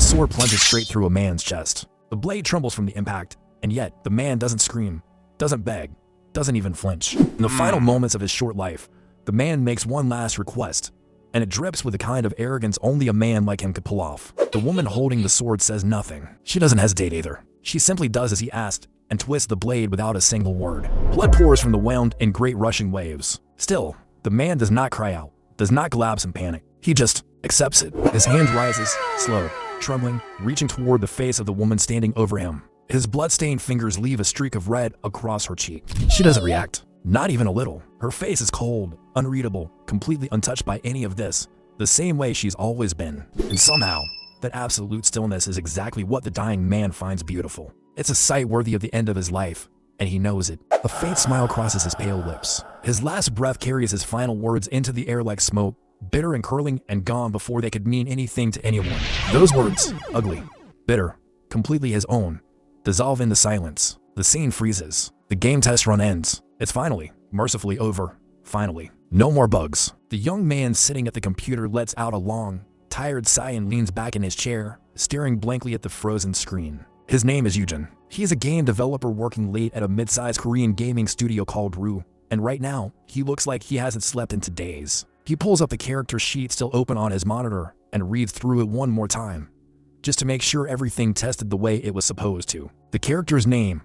sword plunges straight through a man's chest. The blade trembles from the impact, and yet the man doesn't scream, doesn't beg, doesn't even flinch. In the final moments of his short life, the man makes one last request, and it drips with the kind of arrogance only a man like him could pull off. The woman holding the sword says nothing. She doesn't hesitate either. She simply does as he asked and twists the blade without a single word. Blood pours from the wound in great rushing waves. Still, the man does not cry out, does not collapse in panic. He just accepts it. His hand rises, slow, trembling, reaching toward the face of the woman standing over him. His blood-stained fingers leave a streak of red across her cheek. She doesn't react, not even a little. Her face is cold, unreadable, completely untouched by any of this, the same way she's always been. And somehow, that absolute stillness is exactly what the dying man finds beautiful. It's a sight worthy of the end of his life, and he knows it. A faint smile crosses his pale lips. His last breath carries his final words into the air like smoke, bitter and curling and gone before they could mean anything to anyone. Those words, ugly, bitter, completely his own, dissolve into silence. The scene freezes. The game test run ends. It's finally, mercifully over. Finally. No more bugs. The young man sitting at the computer lets out a long, tired sigh and leans back in his chair, staring blankly at the frozen screen. His name is Eugen. He is a game developer working late at a mid-sized Korean gaming studio called Ru, and right now, he looks like he hasn't slept in days. He pulls up the character sheet still open on his monitor and reads through it one more time, just to make sure everything tested the way it was supposed to. The character's name,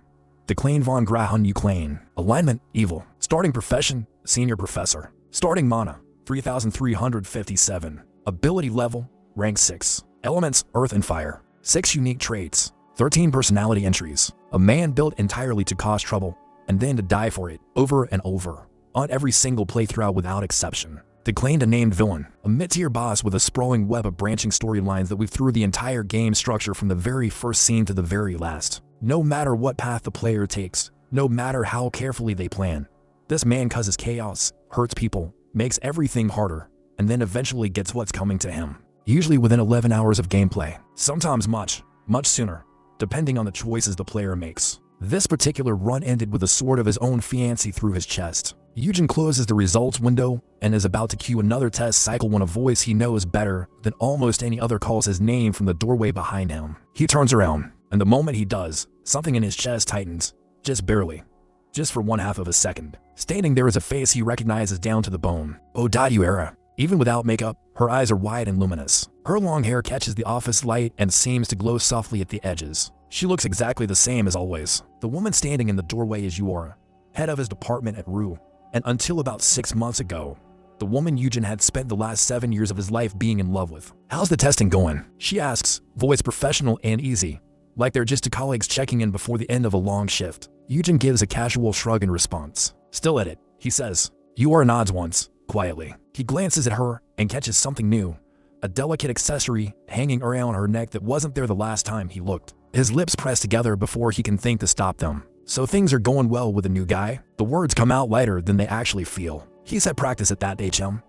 Declan von Grahun Ukraine. Alignment, evil. Starting profession, senior professor. Starting mana, 3,357. Ability level, rank 6. Elements, earth and fire. 6 unique traits. 13 personality entries. A man built entirely to cause trouble, and then to die for it, over and over, on every single playthrough without exception. Declaimed a named villain, a mid-tier boss with a sprawling web of branching storylines that weave through the entire game structure from the very first scene to the very last. No matter what path the player takes, no matter how carefully they plan, this man causes chaos, hurts people, makes everything harder, and then eventually gets what's coming to him. Usually within 11 hours of gameplay, sometimes much sooner, depending on the choices the player makes. This particular run ended with a sword of his own fiancé through his chest. Eugen closes the results window and is about to cue another test cycle when a voice he knows better than almost any other calls his name from the doorway behind him. He turns around, and the moment he does, something in his chest tightens, just barely, just for 1/2 of a second. Standing there is a face he recognizes down to the bone. Odaduera. Even without makeup, her eyes are wide and luminous. Her long hair catches the office light and seems to glow softly at the edges. She looks exactly the same as always. The woman standing in the doorway is Yuara, head of his department at Ru. And until about 6 months ago, the woman Eugen had spent the last 7 years of his life being in love with. How's the testing going? She asks, voice professional and easy, like they're just two colleagues checking in before the end of a long shift. Eugen gives a casual shrug in response. Still at it, he says. Yuara nods once, quietly. He glances at her and catches something new, a delicate accessory hanging around her neck that wasn't there the last time he looked. His lips press together before he can think to stop them. So things are going well with the new guy? The words come out lighter than they actually feel. He's had practice at that, HM.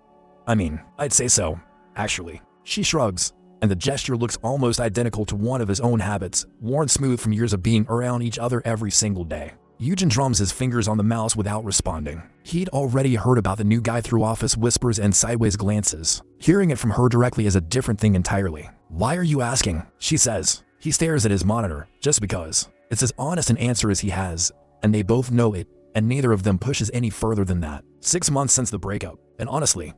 I mean, I'd say so, actually. She shrugs, and the gesture looks almost identical to one of his own habits, worn smooth from years of being around each other every single day. Eugen drums his fingers on the mouse without responding. He'd already heard about the new guy through office whispers and sideways glances. Hearing it from her directly is a different thing entirely. Why are you asking? She says. He stares at his monitor, just because. It's as honest an answer as he has, and they both know it, and neither of them pushes any further than that. 6 months since the breakup, and honestly,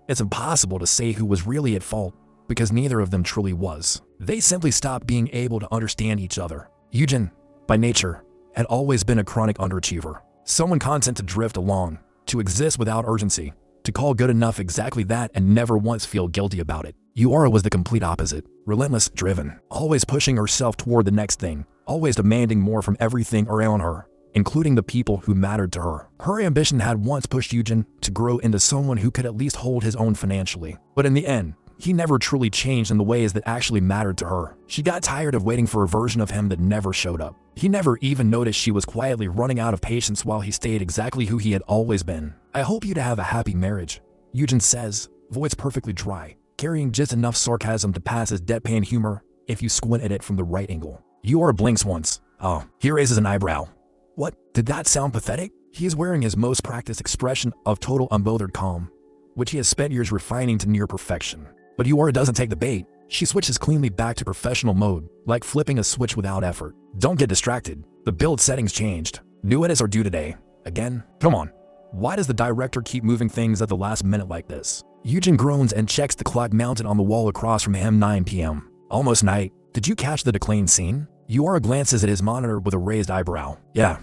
it's impossible to say who was really at fault, because neither of them truly was. They simply stopped being able to understand each other. Eugen, by nature, had always been a chronic underachiever. Someone content to drift along, to exist without urgency, to call good enough exactly that and never once feel guilty about it. Yuara was the complete opposite. Relentless, driven, always pushing herself toward the next thing, always demanding more from everything around her, including the people who mattered to her. Her ambition had once pushed Eugen to grow into someone who could at least hold his own financially. But in the end, he never truly changed in the ways that actually mattered to her. She got tired of waiting for a version of him that never showed up. He never even noticed she was quietly running out of patience while he stayed exactly who he had always been. I hope you to have a happy marriage, Eugen says, voice perfectly dry, carrying just enough sarcasm to pass as deadpan humor if you squint at it from the right angle. Yuara blinks once. Oh, he raises an eyebrow. What? Did that sound pathetic? He is wearing his most practiced expression of total unbothered calm, which he has spent years refining to near perfection. But Yuara doesn't take the bait. She switches cleanly back to professional mode, like flipping a switch without effort. Don't get distracted. The build settings changed. New edits are due today. Again? Come on. Why does the director keep moving things at the last minute like this? Eugen groans and checks the clock mounted on the wall across from him. 9 p.m. Almost night. Did you catch the decline scene? Yura glances at his monitor with a raised eyebrow. Yeah,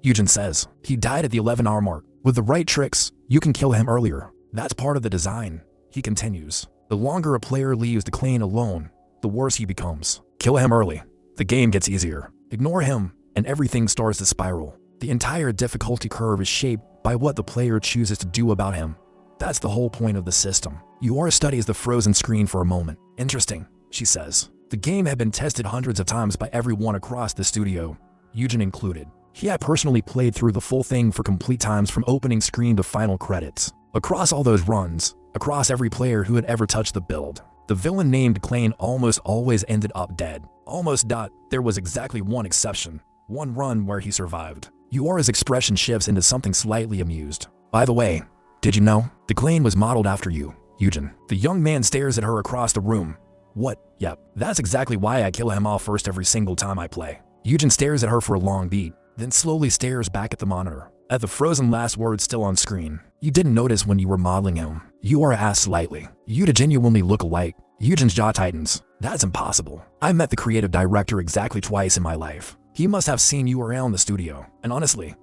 Eugen says. He died at the 11-hour mark. With the right tricks, you can kill him earlier. That's part of the design. He continues. The longer a player leaves Declan alone, the worse he becomes. Kill him early. The game gets easier. Ignore him, and everything starts to spiral. The entire difficulty curve is shaped by what the player chooses to do about him. That's the whole point of the system. Yura studies the frozen screen for a moment. Interesting, she says. The game had been tested hundreds of times by everyone across the studio, Eugen included. He had personally played through the full thing for complete times from opening screen to final credits. Across all those runs, across every player who had ever touched the build, the villain named Clane almost always ended up dead. Almost. There was exactly one exception. One run where he survived. Yura's expression shifts into something slightly amused. By the way, did you know? Declan was modeled after you, Eugen. The young man stares at her across the room. What? Yep, that's exactly why I kill him off first every single time I play. Eugen stares at her for a long beat, then slowly stares back at the monitor, at the frozen last word still on screen. You didn't notice when you were modeling him. Yura asked slightly. You to genuinely look alike. Eugen's jaw tightens. That's impossible. I met the creative director exactly twice in my life. He must have seen you around the studio. And honestly,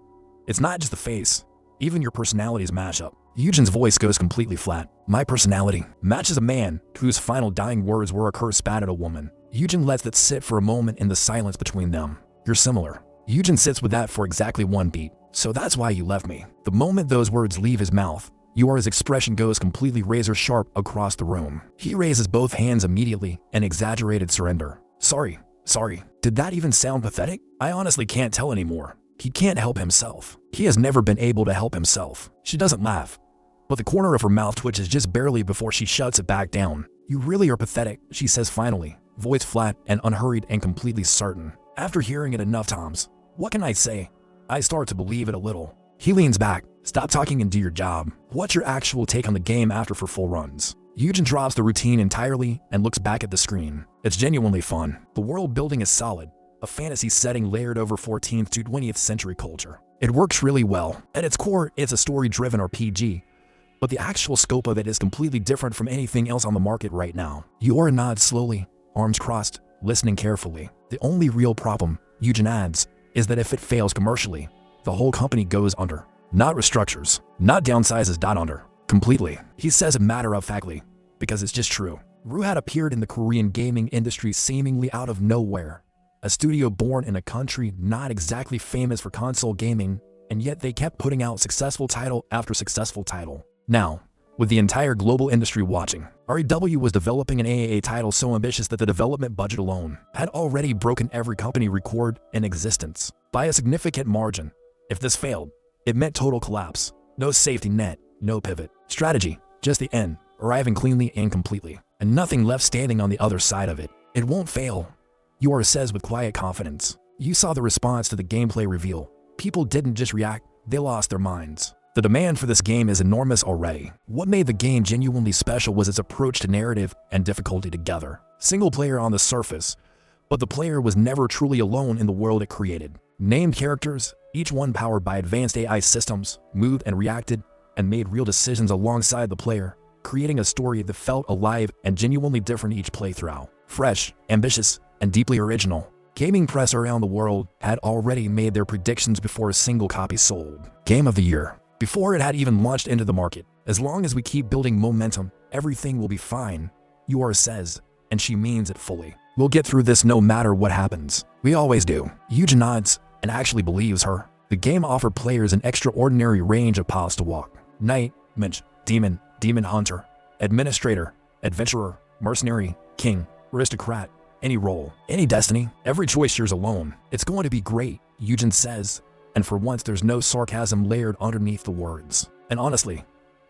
it's not just the face. Even your personalities match up. Eugen's voice goes completely flat. My personality matches a man whose final dying words were a curse spat at a woman. Eugen lets that sit for a moment in the silence between them. You're similar. Eugen sits with that for exactly one beat. So that's why you left me. The moment those words leave his mouth, Yura's expression goes completely razor sharp across the room. He raises both hands immediately, an exaggerated surrender. Sorry. Did that even sound pathetic? I honestly can't tell anymore. He can't help himself. He has never been able to help himself. She doesn't laugh, but the corner of her mouth twitches just barely before she shuts it back down. You really are pathetic, she says finally, voice flat and unhurried and completely certain. After hearing it enough times, what can I say? I start to believe it a little. He leans back. Stop talking and do your job. What's your actual take on the game after 4 full runs? Eugen drops the routine entirely and looks back at the screen. It's genuinely fun. The world building is solid. A fantasy setting layered over 14th to 20th century culture. It works really well. At its core, it's a story-driven RPG, but the actual scope of it is completely different from anything else on the market right now. Yura nods slowly, arms crossed, listening carefully. The only real problem, Eugen adds, is that if it fails commercially, the whole company goes under. Not restructures, not downsizes. Under. Completely. He says it matter-of-factly, because it's just true. Ru had appeared in the Korean gaming industry seemingly out of nowhere. A studio born in a country not exactly famous for console gaming, and yet they kept putting out successful title after successful title. Now, with the entire global industry watching, REW was developing an AAA title so ambitious that the development budget alone had already broken every company record in existence by a significant margin. If this failed, it meant total collapse. No safety net, no pivot, strategy, just the end, arriving cleanly and completely, and nothing left standing on the other side of it. It won't fail, Yura says with quiet confidence. You saw the response to the gameplay reveal. People didn't just react, they lost their minds. The demand for this game is enormous already. What made the game genuinely special was its approach to narrative and difficulty together. Single player on the surface, but the player was never truly alone in the world it created. Named characters, each one powered by advanced AI systems, moved and reacted and made real decisions alongside the player, creating a story that felt alive and genuinely different each playthrough. Fresh, ambitious, and deeply original. Gaming press around the world had already made their predictions before a single copy sold. Game of the year. Before it had even launched into the market. As long as we keep building momentum, everything will be fine, Yura says, and she means it fully. We'll get through this no matter what happens. We always do. Eugen nods and actually believes her. The game offered players an extraordinary range of paths to walk. Knight, mage, demon, demon hunter, administrator, adventurer, mercenary, king, aristocrat, any role, any destiny, every choice yours alone. It's going to be great, Eugen says, and for once there's no sarcasm layered underneath the words. And honestly,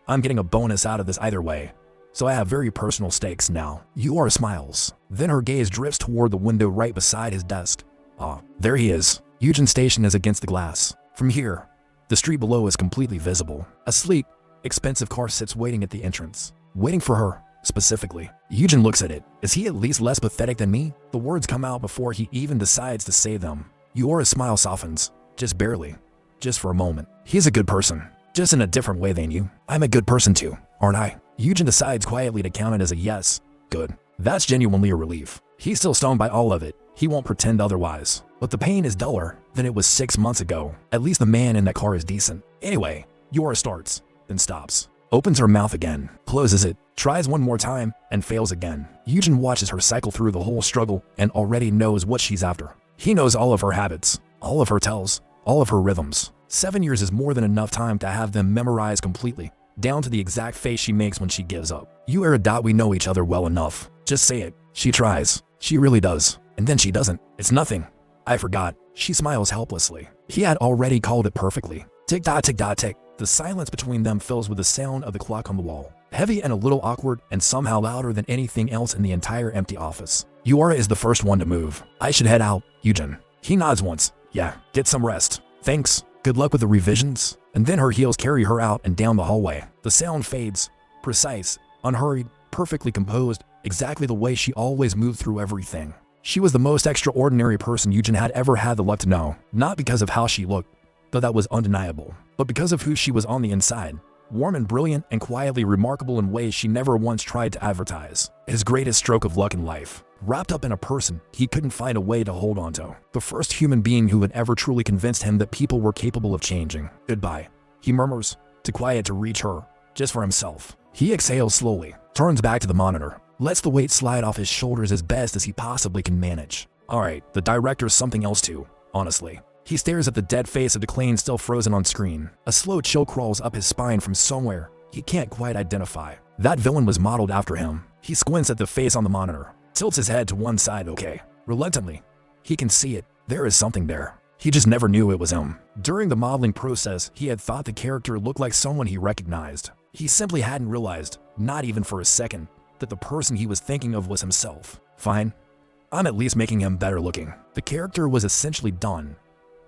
I'm getting a bonus out of this either way, so I have very personal stakes now. Yura smiles. Then her gaze drifts toward the window right beside his desk. Ah, there he is. Eugen's station is against the glass. From here, the street below is completely visible. A sleek, expensive car sits waiting at the entrance. Waiting for her, specifically. Yujin looks at it. Is he at least less pathetic than me? The words come out before he even decides to say them. Yuora's smile softens. Just barely. Just for a moment. He's a good person. Just in a different way than you. I'm a good person too, aren't I? Yujin decides quietly to count it as a yes. Good. That's genuinely a relief. He's still stoned by all of it. He won't pretend otherwise. But the pain is duller than it was 6 months ago. At least the man in that car is decent. Anyway, Yura starts, then stops. Opens her mouth again, closes it, tries one more time, and fails again. Yujin watches her cycle through the whole struggle and already knows what she's after. He knows all of her habits, all of her tells, all of her rhythms. 7 years is more than enough time to have them memorized completely, down to the exact face she makes when she gives up. We know each other well enough. Just say it. She tries. She really does. And then she doesn't. It's nothing. I forgot. She smiles helplessly. He had already called it perfectly. Tick-tock, tick-tock, tick. The silence between them fills with the sound of the clock on the wall. Heavy and a little awkward and somehow louder than anything else in the entire empty office. Yura is the first one to move. I should head out, Yujin. He nods once. Yeah, get some rest. Thanks. Good luck with the revisions. And then her heels carry her out and down the hallway. The sound fades. Precise, unhurried, perfectly composed, exactly the way she always moved through everything. She was the most extraordinary person Yujin had ever had the luck to know. Not because of how she looked, though that was undeniable, but because of who she was on the inside. Warm and brilliant and quietly remarkable in ways she never once tried to advertise. His greatest stroke of luck in life. Wrapped up in a person he couldn't find a way to hold onto. The first human being who had ever truly convinced him that people were capable of changing. Goodbye, he murmurs, too quiet to reach her, just for himself. He exhales slowly, turns back to the monitor, lets the weight slide off his shoulders as best as he possibly can manage. Alright, the director's something else too, honestly. He stares at the dead face of Declane still frozen on screen. A slow chill crawls up his spine from somewhere he can't quite identify. That villain was modeled after him. He squints at the face on the monitor, tilts his head to one side. Okay. Reluctantly, he can see it. There is something there. He just never knew it was him. During the modeling process, he had thought the character looked like someone he recognized. He simply hadn't realized, not even for a second, that the person he was thinking of was himself. Fine. I'm at least making him better looking. The character was essentially done,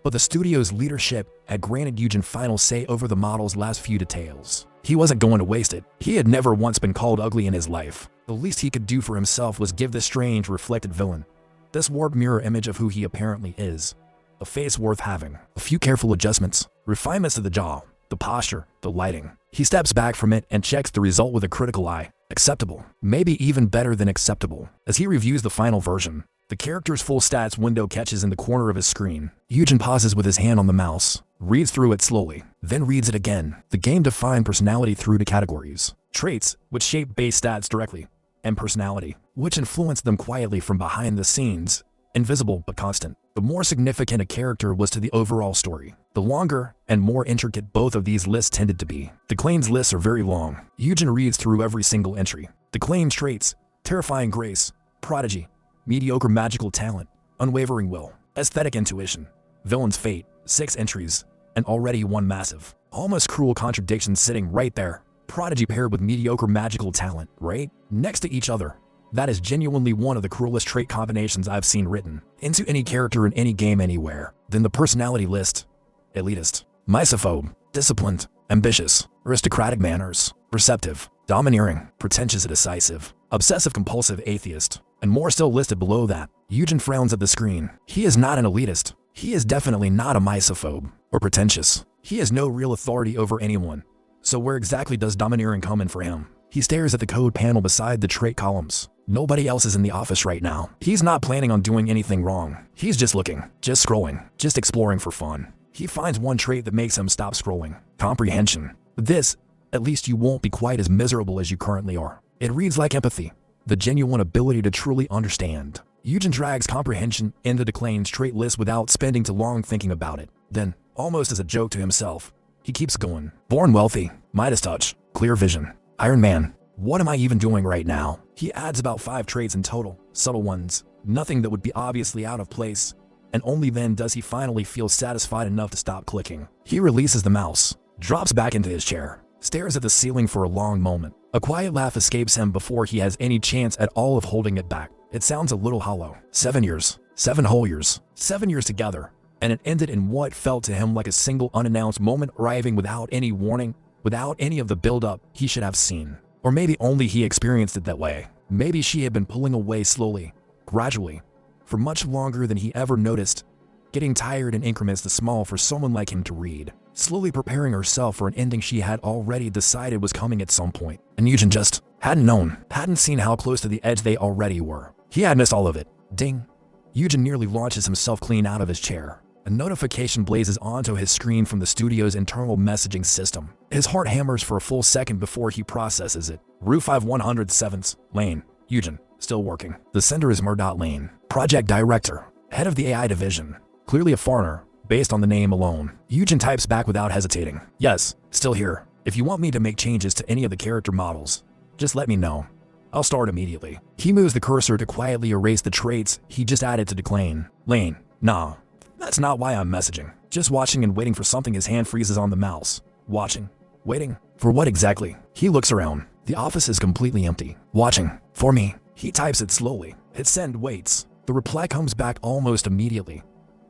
but the studio's leadership had granted Yujin final say over the model's last few details. He wasn't going to waste it. He had never once been called ugly in his life. The least he could do for himself was give this strange, reflected villain, this warped mirror image of who he apparently is, a face worth having. A few careful adjustments, refinements to the jaw, the posture, the lighting. He steps back from it and checks the result with a critical eye. Acceptable. Maybe even better than acceptable. As he reviews the final version, the character's full stats window catches in the corner of his screen. Yujin pauses with his hand on the mouse, reads through it slowly, then reads it again. The game defined personality through the categories. Traits, which shape base stats directly, and personality, which influence them quietly from behind the scenes, invisible but constant. The more significant a character was to the overall story, the longer and more intricate both of these lists tended to be. Declane's lists are very long. Yujin reads through every single entry. Declane's traits: terrifying grace, prodigy, mediocre magical talent, unwavering will, aesthetic intuition. Villain's fate, 6 entries, and already one massive, almost cruel contradiction sitting right there. Prodigy paired with mediocre magical talent, right next to each other. That is genuinely one of the cruelest trait combinations I've seen written into any character in any game anywhere. Then the personality list: elitist, misophobe, disciplined, ambitious, aristocratic manners, receptive, domineering, pretentious and decisive, obsessive-compulsive atheist, and more still listed below that. Yujin frowns at the screen. He is not an elitist. He is definitely not a misophobe or pretentious. He has no real authority over anyone. So where exactly does domineering come in for him? He stares at the code panel beside the trait columns. Nobody else is in the office right now. He's not planning on doing anything wrong. He's just looking, just scrolling, just exploring for fun. He finds one trait that makes him stop scrolling: comprehension. With this, at least you won't be quite as miserable as you currently are. It reads like empathy, the genuine ability to truly understand. Yujin drags comprehension into Declane's trait list without spending too long thinking about it. Then, almost as a joke to himself, he keeps going. Born wealthy, Midas touch, clear vision, Iron Man. What am I even doing right now? He adds about 5 traits in total, subtle ones, nothing that would be obviously out of place, and only then does he finally feel satisfied enough to stop clicking. He releases the mouse, drops back into his chair, stares at the ceiling for a long moment. A quiet laugh escapes him before he has any chance at all of holding it back. It sounds a little hollow. 7 years. 7 whole years. 7 years together. And it ended in what felt to him like a single unannounced moment, arriving without any warning, without any of the build-up he should have seen. Or maybe only he experienced it that way. Maybe she had been pulling away slowly, gradually, for much longer than he ever noticed, getting tired in increments too small for someone like him to read, slowly preparing herself for an ending she had already decided was coming at some point. And Eugen just hadn't known, hadn't seen how close to the edge they already were. He had missed all of it. Ding. Eugen nearly launches himself clean out of his chair. A notification blazes onto his screen from the studio's internal messaging system. His heart hammers for a full second before he processes it. Rue 5107th Lane. Eugen, still working. The sender is Lane, project director, head of the AI division. Clearly a foreigner, based on the name alone. Eugen types back without hesitating. Yes, still here. If you want me to make changes to any of the character models, just let me know. I'll start immediately. He moves the cursor to quietly erase the traits he just added to Declan. Lane, nah, that's not why I'm messaging. Just watching and waiting for something. His hand freezes on the mouse. Watching. Waiting. For what exactly? He looks around. The office is completely empty. Watching. For me. He types it slowly. Hit send, waits. The reply comes back almost immediately,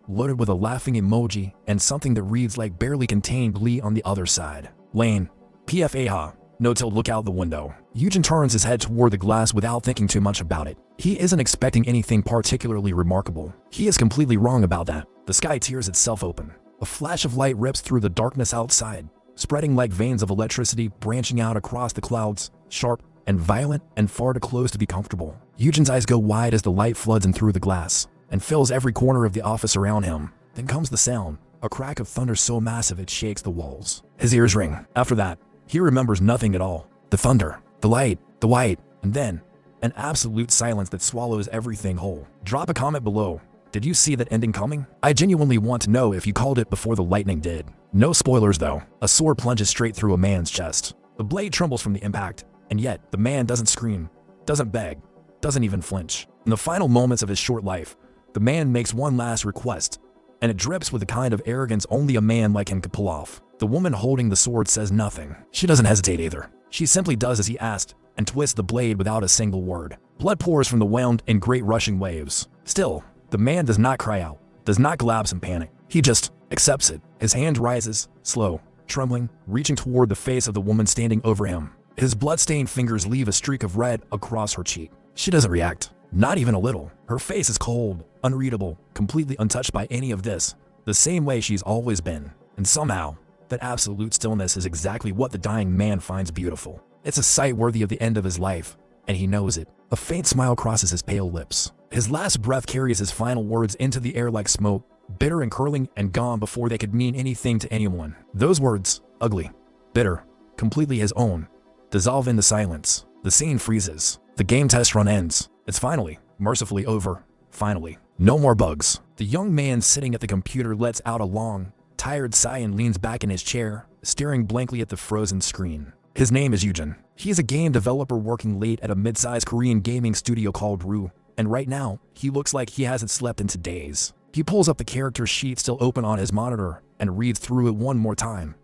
loaded with a laughing emoji and something that reads like barely contained glee on the other side. Lane. PFA. No tilt, look out the window. Eugen turns his head toward the glass without thinking too much about it. He isn't expecting anything particularly remarkable. He is completely wrong about that. The sky tears itself open. A flash of light rips through the darkness outside, spreading like veins of electricity branching out across the clouds, sharp and violent and far too close to be comfortable. Eugen's eyes go wide as the light floods in through the glass and fills every corner of the office around him. Then comes the sound, a crack of thunder so massive it shakes the walls. His ears ring. After that, he remembers nothing at all. The thunder, the light, the white, and then an absolute silence that swallows everything whole. Drop a comment below. Did you see that ending coming? I genuinely want to know if you called it before the lightning did. No spoilers though. A sword plunges straight through a man's chest. The blade trembles from the impact, and yet the man doesn't scream, doesn't beg, doesn't even flinch. In the final moments of his short life, the man makes one last request, and it drips with the kind of arrogance only a man like him could pull off. The woman holding the sword says nothing. She doesn't hesitate either. She simply does as he asked and twists the blade without a single word. Blood pours from the wound in great rushing waves. Still, the man does not cry out, does not collapse in panic. He just accepts it. His hand rises, slow, trembling, reaching toward the face of the woman standing over him. His blood-stained fingers leave a streak of red across her cheek. She doesn't react, not even a little. Her face is cold, unreadable, completely untouched by any of this, the same way she's always been. And somehow, that absolute stillness is exactly what the dying man finds beautiful. It's a sight worthy of the end of his life, and he knows it. A faint smile crosses his pale lips. His last breath carries his final words into the air like smoke, bitter and curling and gone before they could mean anything to anyone. Those words, ugly, bitter, completely his own, dissolve into silence. The scene freezes. The game test run ends. It's finally, mercifully over. Finally. No more bugs. The young man sitting at the computer lets out a long, tired sigh and leans back in his chair, staring blankly at the frozen screen. His name is Eugen. He is a game developer working late at a mid-sized Korean gaming studio called Rue, and right now, he looks like he hasn't slept in days. He pulls up the character sheet still open on his monitor and reads through it one more time,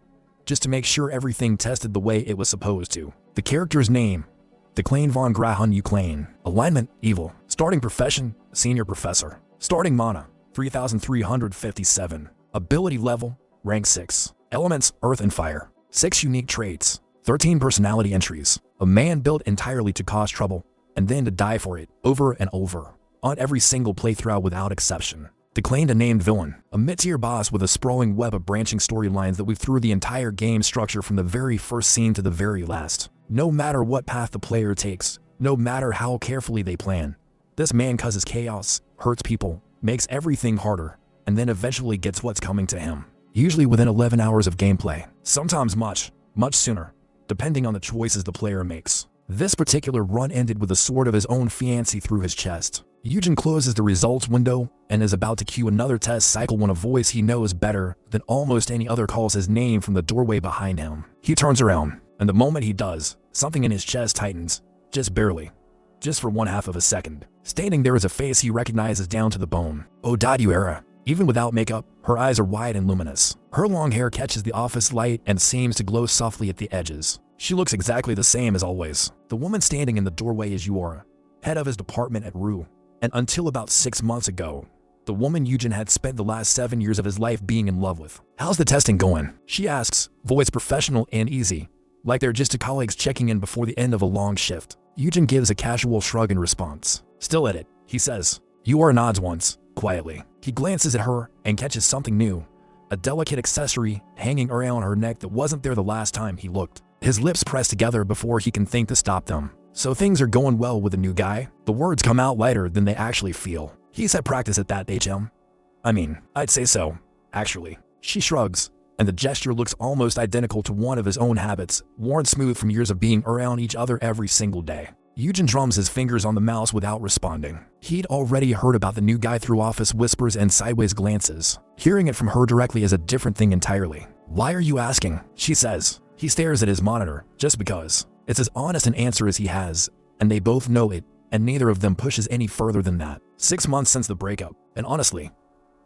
just to make sure everything tested the way it was supposed to. The character's name, Declan von Grahun Ukraine. Alignment, evil. Starting profession, senior professor. Starting mana, 3,357. Ability level, rank 6. Elements, earth and fire. 6 unique traits. 13 personality entries. A man built entirely to cause trouble, and then to die for it, over and over, on every single playthrough without exception. Declared a named villain, a mid-tier boss with a sprawling web of branching storylines that weave through the entire game structure from the very first scene to the very last. No matter what path the player takes, no matter how carefully they plan, this man causes chaos, hurts people, makes everything harder, and then eventually gets what's coming to him. Usually within 11 hours of gameplay, sometimes much sooner, depending on the choices the player makes. This particular run ended with a sword of his own fiancé through his chest. Eugen closes the results window and is about to cue another test cycle when a voice he knows better than almost any other calls his name from the doorway behind him. He turns around, and the moment he does, something in his chest tightens, just barely, just for 1/2 of a second. Standing there is a face he recognizes down to the bone. Odaduera. Even without makeup, her eyes are wide and luminous. Her long hair catches the office light and seems to glow softly at the edges. She looks exactly the same as always. The woman standing in the doorway is Yuora, head of his department at Rue. And until about 6 months ago, the woman Eugen had spent the last 7 years of his life being in love with. "How's the testing going?" she asks, voice professional and easy, like they're just two colleagues checking in before the end of a long shift. Yujin gives a casual shrug in response. Still at it, he says. Yura nods once, quietly. He glances at her and catches something new. A delicate accessory hanging around her neck that wasn't there the last time he looked. His lips press together before he can think to stop them. So things are going well with the new guy? The words come out lighter than they actually feel. He's had practice at that, HM. I mean, I'd say so, actually. She shrugs, and the gesture looks almost identical to one of his own habits, worn smooth from years of being around each other every single day. Yujin drums his fingers on the mouse without responding. He'd already heard about the new guy through office whispers and sideways glances. Hearing it from her directly is a different thing entirely. Why are you asking? She says. He stares at his monitor, just because. It's as honest an answer as he has, and they both know it, and neither of them pushes any further than that. 6 months since the breakup, and honestly,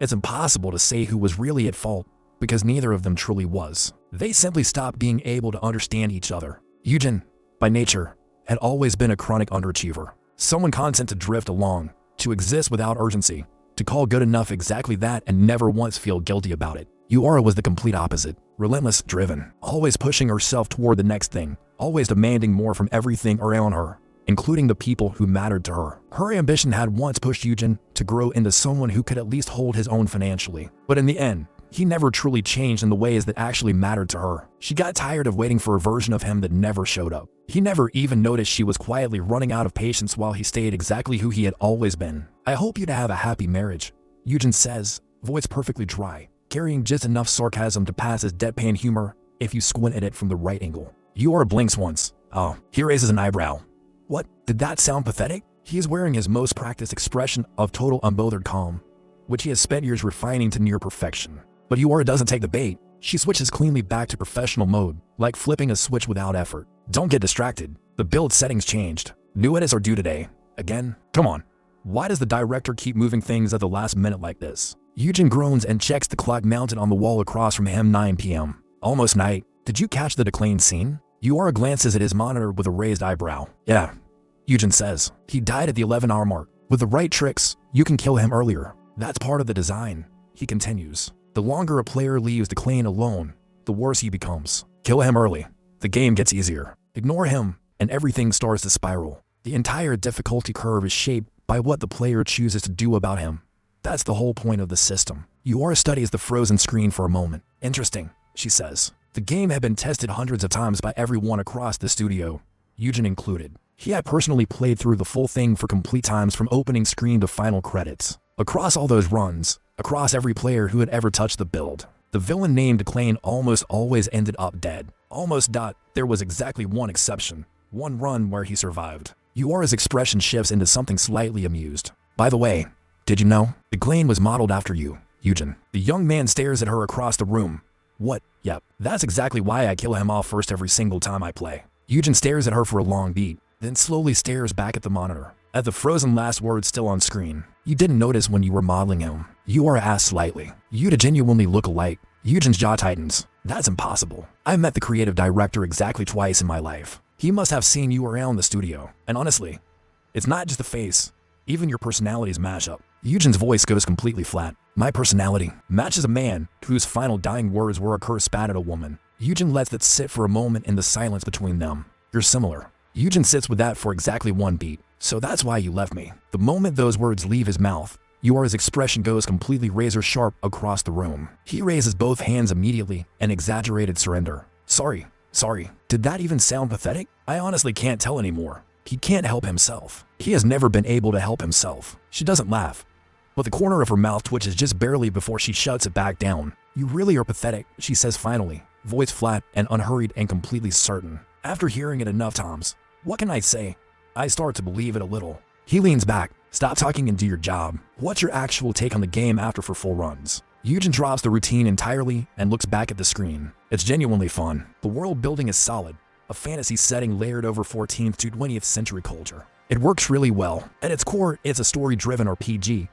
it's impossible to say who was really at fault, because neither of them truly was. They simply stopped being able to understand each other. Yujin, by nature, had always been a chronic underachiever. Someone content to drift along, to exist without urgency, to call good enough exactly that and never once feel guilty about it. Yura was the complete opposite. Relentless, driven, always pushing herself toward the next thing, always demanding more from everything around her, including the people who mattered to her. Her ambition had once pushed Yujin to grow into someone who could at least hold his own financially. But in the end, he never truly changed in the ways that actually mattered to her. She got tired of waiting for a version of him that never showed up. He never even noticed she was quietly running out of patience while he stayed exactly who he had always been. I hope you to have a happy marriage, Yujin says, voice perfectly dry, carrying just enough sarcasm to pass as deadpan humor if you squint at it from the right angle. Yura blinks once. Oh, he raises an eyebrow. What? Did that sound pathetic? He is wearing his most practiced expression of total unbothered calm, which he has spent years refining to near perfection. But Yura doesn't take the bait. She switches cleanly back to professional mode, like flipping a switch without effort. Don't get distracted. The build settings changed. New edits are due today. Again? Come on. Why does the director keep moving things at the last minute like this? Yujin groans and checks the clock mounted on the wall across from him. 9 p.m. Almost night. Did you catch the declaimed scene? Yura glances at his monitor with a raised eyebrow. Yeah, Yujin says. He died at the 11-hour mark. With the right tricks, you can kill him earlier. That's part of the design. He continues. The longer a player leaves the clan alone, the worse he becomes. Kill him early. The game gets easier. Ignore him, and everything starts to spiral. The entire difficulty curve is shaped by what the player chooses to do about him. That's the whole point of the system. Yura studies the frozen screen for a moment. Interesting, she says. The game had been tested hundreds of times by everyone across the studio, Yujin included. He had personally played through the full thing for complete times from opening screen to final credits. Across all those runs, across every player who had ever touched the build, the villain named Clan almost always ended up dead. Almost. There was exactly one exception. One run where he survived. Yura's expression shifts into something slightly amused. By the way, did you know? The clan was modeled after you, Yujin. The young man stares at her across the room. What? Yep, that's exactly why I kill him off first every single time I play. Yujin stares at her for a long beat, then slowly stares back at the monitor, at the frozen last word still on screen. You didn't notice when you were modeling him. Yura asked slightly. You to genuinely look alike. Yujin's jaw tightens. That's impossible. I met the creative director exactly twice in my life. He must have seen you around the studio. And honestly, it's not just the face. Even your personalities mash up. Yujin's voice goes completely flat. My personality matches a man whose final dying words were a curse spat at a woman. Yujin lets that sit for a moment in the silence between them. You're similar. Yujin sits with that for exactly one beat. So that's why you left me. The moment those words leave his mouth, Yura's expression goes completely razor sharp across the room. He raises both hands immediately, an exaggerated surrender. Sorry. Did that even sound pathetic? I honestly can't tell anymore. He can't help himself. He has never been able to help himself. She doesn't laugh, but the corner of her mouth twitches just barely before she shuts it back down. You really are pathetic, she says finally, voice flat and unhurried and completely certain. After hearing it enough times, what can I say? I start to believe it a little. He leans back. Stop talking and do your job. What's your actual take on the game after for full runs? Yujin drops the routine entirely and looks back at the screen. It's genuinely fun. The world building is solid. A fantasy setting layered over 14th to 20th century culture. It works really well. At its core, it's a story-driven RPG,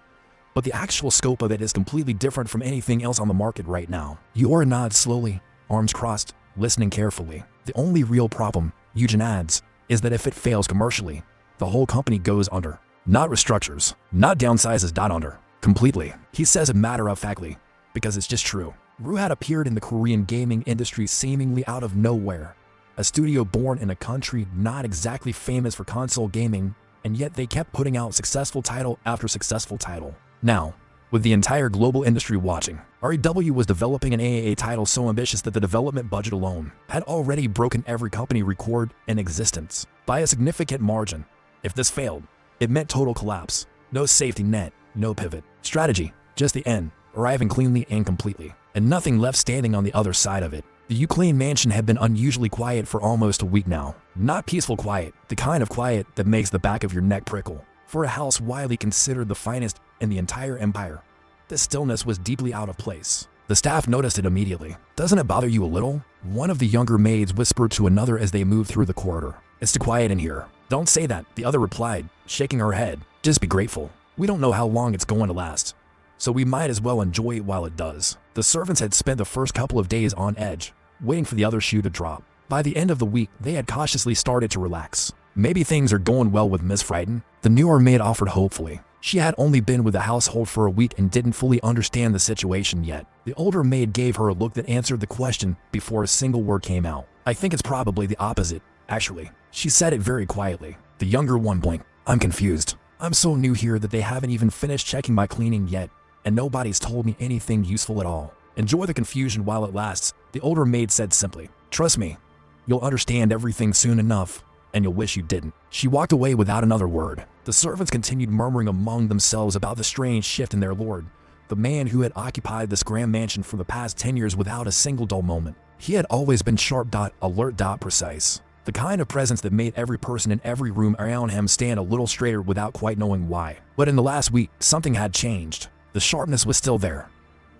but the actual scope of it is completely different from anything else on the market right now. Yura nods slowly, arms crossed, listening carefully. The only real problem, Yujin adds, is that if it fails commercially, the whole company goes under. Not restructures, not downsizes. Under. Completely. He says it matter-of-factly, because it's just true. Ru had appeared in the Korean gaming industry seemingly out of nowhere, a studio born in a country not exactly famous for console gaming, and yet they kept putting out successful title after successful title. Now, with the entire global industry watching, REW was developing an AAA title so ambitious that the development budget alone had already broken every company record in existence by a significant margin. If this failed, it meant total collapse. No safety net, no pivot strategy, just the end, arriving cleanly and completely, and nothing left standing on the other side of it. The Ukraine mansion had been unusually quiet for almost a week now. Not peaceful quiet, the kind of quiet that makes the back of your neck prickle. For a house widely considered the finest in the entire empire, this stillness was deeply out of place. The staff noticed it immediately. "Doesn't it bother you a little?" one of the younger maids whispered to another as they moved through the corridor. "It's too quiet in here." "Don't say that," the other replied, shaking her head. "Just be grateful. We don't know how long it's going to last, so we might as well enjoy it while it does." The servants had spent the first couple of days on edge, waiting for the other shoe to drop. By the end of the week, they had cautiously started to relax. "Maybe things are going well with Miss Frighten," the newer maid offered hopefully. She had only been with the household for a week and didn't fully understand the situation yet. The older maid gave her a look that answered the question before a single word came out. "I think it's probably the opposite, actually." She said it very quietly. The younger one blinked. "I'm confused. I'm so new here that they haven't even finished checking my cleaning yet, and nobody's told me anything useful at all." "Enjoy the confusion while it lasts," the older maid said simply. "Trust me, you'll understand everything soon enough, and you'll wish you didn't." She walked away without another word. The servants continued murmuring among themselves about the strange shift in their lord, the man who had occupied this grand mansion for the past 10 years without a single dull moment. He had always been sharp, alert, precise. The kind of presence that made every person in every room around him stand a little straighter without quite knowing why. But in the last week, something had changed. The sharpness was still there,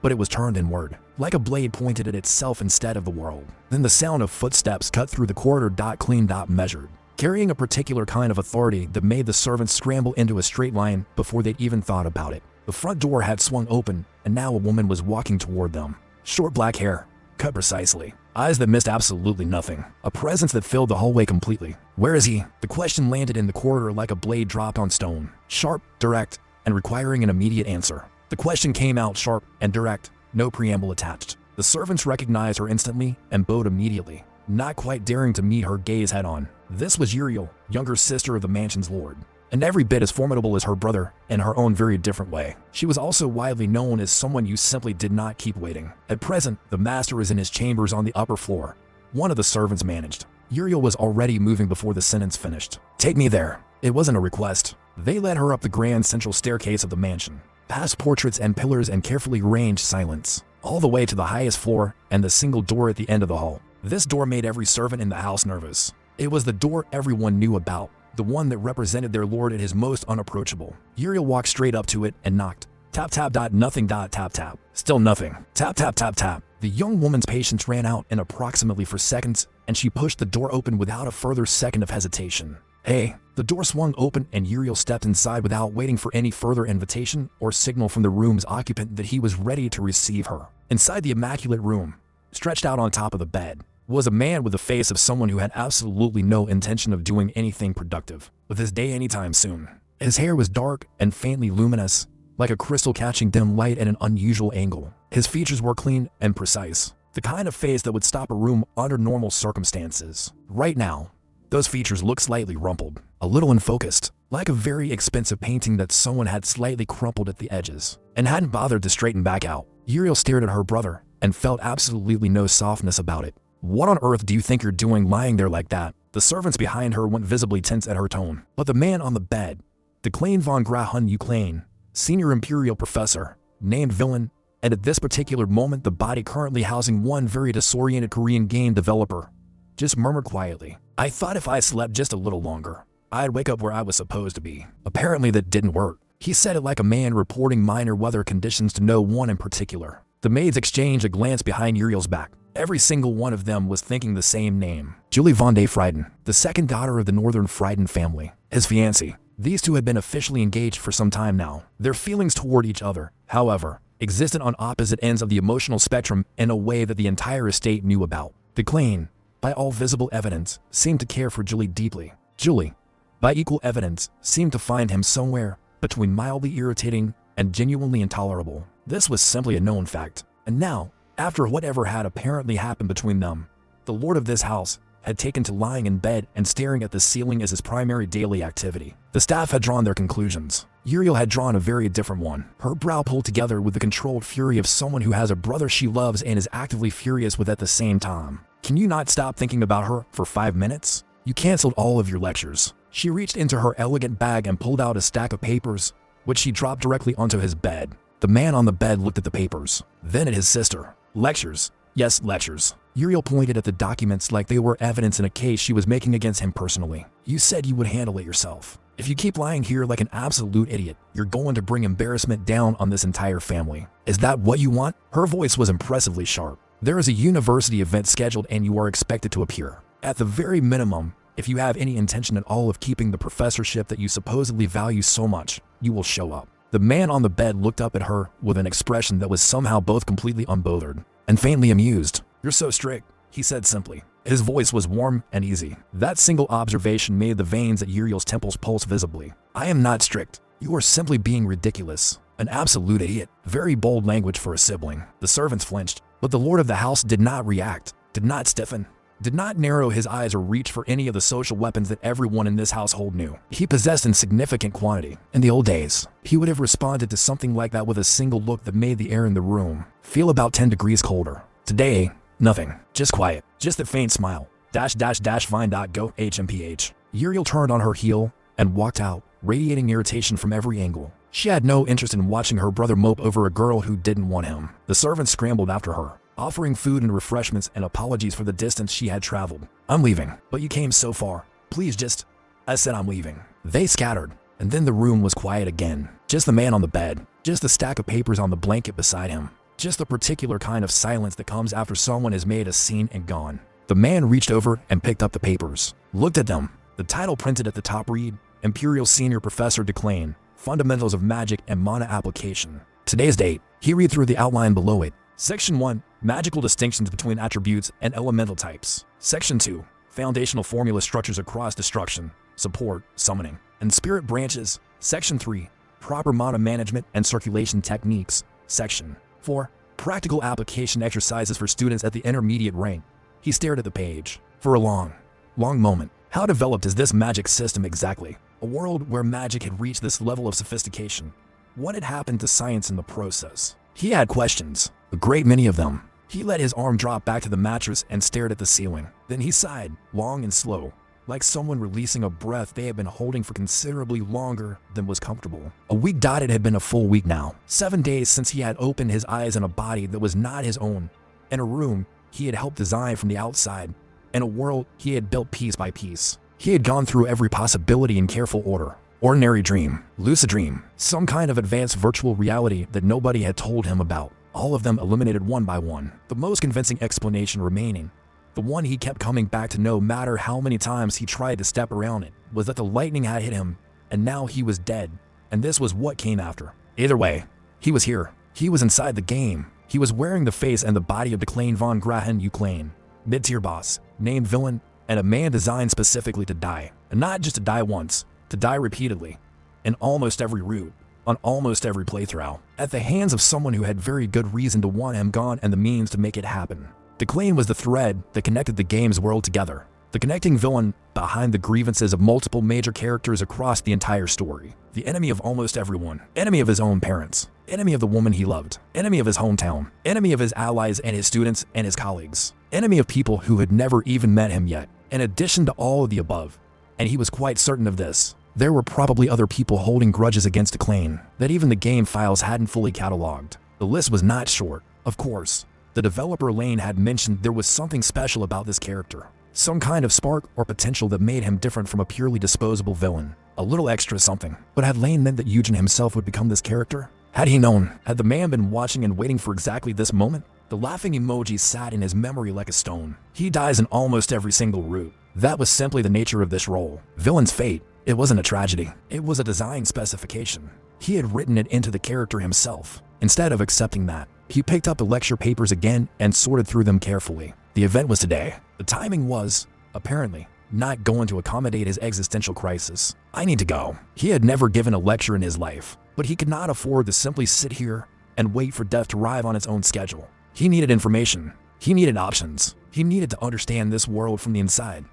but it was turned inward, like a blade pointed at itself instead of the world. Then the sound of footsteps cut through the corridor. Clean, measured, carrying a particular kind of authority that made the servants scramble into a straight line before they'd even thought about it. The front door had swung open, and now a woman was walking toward them. Short black hair, cut precisely, eyes that missed absolutely nothing, a presence that filled the hallway completely. "Where is he?" The question landed in the corridor like a blade dropped on stone, sharp, direct, and requiring an immediate answer. The question came out sharp and direct, no preamble attached. The servants recognized her instantly and bowed immediately, not quite daring to meet her gaze head-on. This was Uriel, younger sister of the mansion's lord, and every bit as formidable as her brother in her own very different way. She was also widely known as someone you simply did not keep waiting. At present, the master is in his chambers on the upper floor, one of the servants managed. Uriel was already moving before the sentence finished. "Take me there." It wasn't a request. They led her up the grand central staircase of the mansion, past portraits and pillars and carefully arranged silence, all the way to the highest floor and the single door at the end of the hall. This door made every servant in the house nervous. It was the door everyone knew about, the one that represented their lord at his most unapproachable. Uriel walked straight up to it and knocked. Tap, tap, nothing, tap, tap. Still nothing. Tap, tap, tap. The young woman's patience ran out in approximately 4 seconds, and she pushed the door open without a further second of hesitation. "Hey." The door swung open and Uriel stepped inside without waiting for any further invitation or signal from the room's occupant that he was ready to receive her. Inside the immaculate room, stretched out on top of the bed, was a man with the face of someone who had absolutely no intention of doing anything productive with his day anytime soon. His hair was dark and faintly luminous, like a crystal catching dim light at an unusual angle. His features were clean and precise, the kind of face that would stop a room under normal circumstances. Right now, those features looked slightly rumpled, a little unfocused, like a very expensive painting that someone had slightly crumpled at the edges and hadn't bothered to straighten back out. Uriel stared at her brother and felt absolutely no softness about it. "What on earth do you think you're doing lying there like that?" The servants behind her went visibly tense at her tone. But the man on the bed, Declan von Grahun Ukraine, senior imperial professor, named villain, and at this particular moment the body currently housing one very disoriented Korean game developer, just murmured quietly, "I thought if I slept just a little longer, I'd wake up where I was supposed to be." Apparently that didn't work. He said it like a man reporting minor weather conditions to no one in particular. The maids exchanged a glance behind Uriel's back. Every single one of them was thinking the same name. Julie von de Frieden, the second daughter of the Northern Frieden family, his fiancée. These two had been officially engaged for some time now. Their feelings toward each other, however, existed on opposite ends of the emotional spectrum in a way that the entire estate knew about. Declan, by all visible evidence, seemed to care for Julie deeply. Julie, by equal evidence, seemed to find him somewhere between mildly irritating and genuinely intolerable. This was simply a known fact. And now, after whatever had apparently happened between them, the lord of this house had taken to lying in bed and staring at the ceiling as his primary daily activity. The staff had drawn their conclusions. Uriel had drawn a very different one, her brow pulled together with the controlled fury of someone who has a brother she loves and is actively furious with at the same time. Can you not stop thinking about her for 5 minutes? You canceled all of your lectures. She reached into her elegant bag and pulled out a stack of papers, which she dropped directly onto his bed. The man on the bed looked at the papers, then at his sister. Lectures. Yes, lectures. Uriel pointed at the documents like they were evidence in a case she was making against him personally. You said you would handle it yourself. If you keep lying here like an absolute idiot, you're going to bring embarrassment down on this entire family. Is that what you want? Her voice was impressively sharp. There is a university event scheduled and you are expected to appear. At the very minimum, if you have any intention at all of keeping the professorship that you supposedly value so much, you will show up. The man on the bed looked up at her with an expression that was somehow both completely unbothered and faintly amused. You're so strict, he said simply. His voice was warm and easy. That single observation made the veins at Uriel's temples pulse visibly. I am not strict. You are simply being ridiculous. An absolute idiot. Very bold language for a sibling. The servants flinched, but the lord of the house did not react, did not stiffen, did not narrow his eyes or reach for any of the social weapons that everyone in this household knew. He possessed in significant quantity. In the old days, he would have responded to something like that with a single look that made the air in the room feel about 10 degrees colder. Today, nothing. Just quiet. Just a faint smile. Fine.go HMPH. Uriel turned on her heel and walked out, radiating irritation from every angle. She had no interest in watching her brother mope over a girl who didn't want him. The servants scrambled after her, offering food and refreshments and apologies for the distance she had traveled. I'm leaving, but you came so far. Please just... I said I'm leaving. They scattered, and then the room was quiet again. Just the man on the bed, just the stack of papers on the blanket beside him. Just the particular kind of silence that comes after someone has made a scene and gone. The man reached over and picked up the papers, looked at them. The title printed at the top read, Imperial Senior Professor Declain, Fundamentals of Magic and Mana Application. Today's date. He read through the outline below it. Section 1, Magical Distinctions Between Attributes and Elemental Types. Section 2, Foundational Formula Structures Across Destruction, Support, Summoning, and Spirit Branches. Section 3, Proper Mana Management and Circulation Techniques. Section 4, Practical Application Exercises for Students at the Intermediate Rank. He stared at the page for a long moment. How developed is this magic system exactly? A world where magic had reached this level of sophistication. What had happened to science in the process? He had questions, a great many of them. He let his arm drop back to the mattress and stared at the ceiling. Then he sighed, long and slow, like someone releasing a breath they had been holding for considerably longer than was comfortable. A week dotted had been a full week now. 7 days since he had opened his eyes in a body that was not his own, in a room he had helped design from the outside, in a world he had built piece by piece. He had gone through every possibility in careful order. Ordinary dream, lucid dream, some kind of advanced virtual reality that nobody had told him about. All of them eliminated one by one. The most convincing explanation remaining, the one he kept coming back to no matter how many times he tried to step around it, was that the lightning had hit him, and now he was dead, and this was what came after. Either way, he was here. He was inside the game. He was wearing the face and the body of Declain von Grahen Ukraine, mid-tier boss, named villain, and a man designed specifically to die. And not just to die once, to die repeatedly, in almost every route, on almost every playthrough, at the hands of someone who had very good reason to want him gone and the means to make it happen. Declain was the thread that connected the game's world together, the connecting villain behind the grievances of multiple major characters across the entire story. The enemy of almost everyone, enemy of his own parents, enemy of the woman he loved, enemy of his hometown, enemy of his allies and his students and his colleagues, enemy of people who had never even met him yet. In addition to all of the above, and he was quite certain of this, there were probably other people holding grudges against Declain that even the game files hadn't fully cataloged. The list was not short, of course. The developer Lane had mentioned there was something special about this character, some kind of spark or potential that made him different from a purely disposable villain. A little extra something. But had Lane meant that Eugen himself would become this character? Had he known? Had the man been watching and waiting for exactly this moment? The laughing emoji sat in his memory like a stone. He dies in almost every single route. That was simply the nature of this role. Villain's fate. It wasn't a tragedy. It was a design specification. He had written it into the character himself. Instead of accepting that, he picked up the lecture papers again and sorted through them carefully. The event was today. The timing was, apparently, not going to accommodate his existential crisis. I need to go. He had never given a lecture in his life, but he could not afford to simply sit here and wait for death to arrive on its own schedule. He needed information. He needed options. He needed to understand this world from the inside.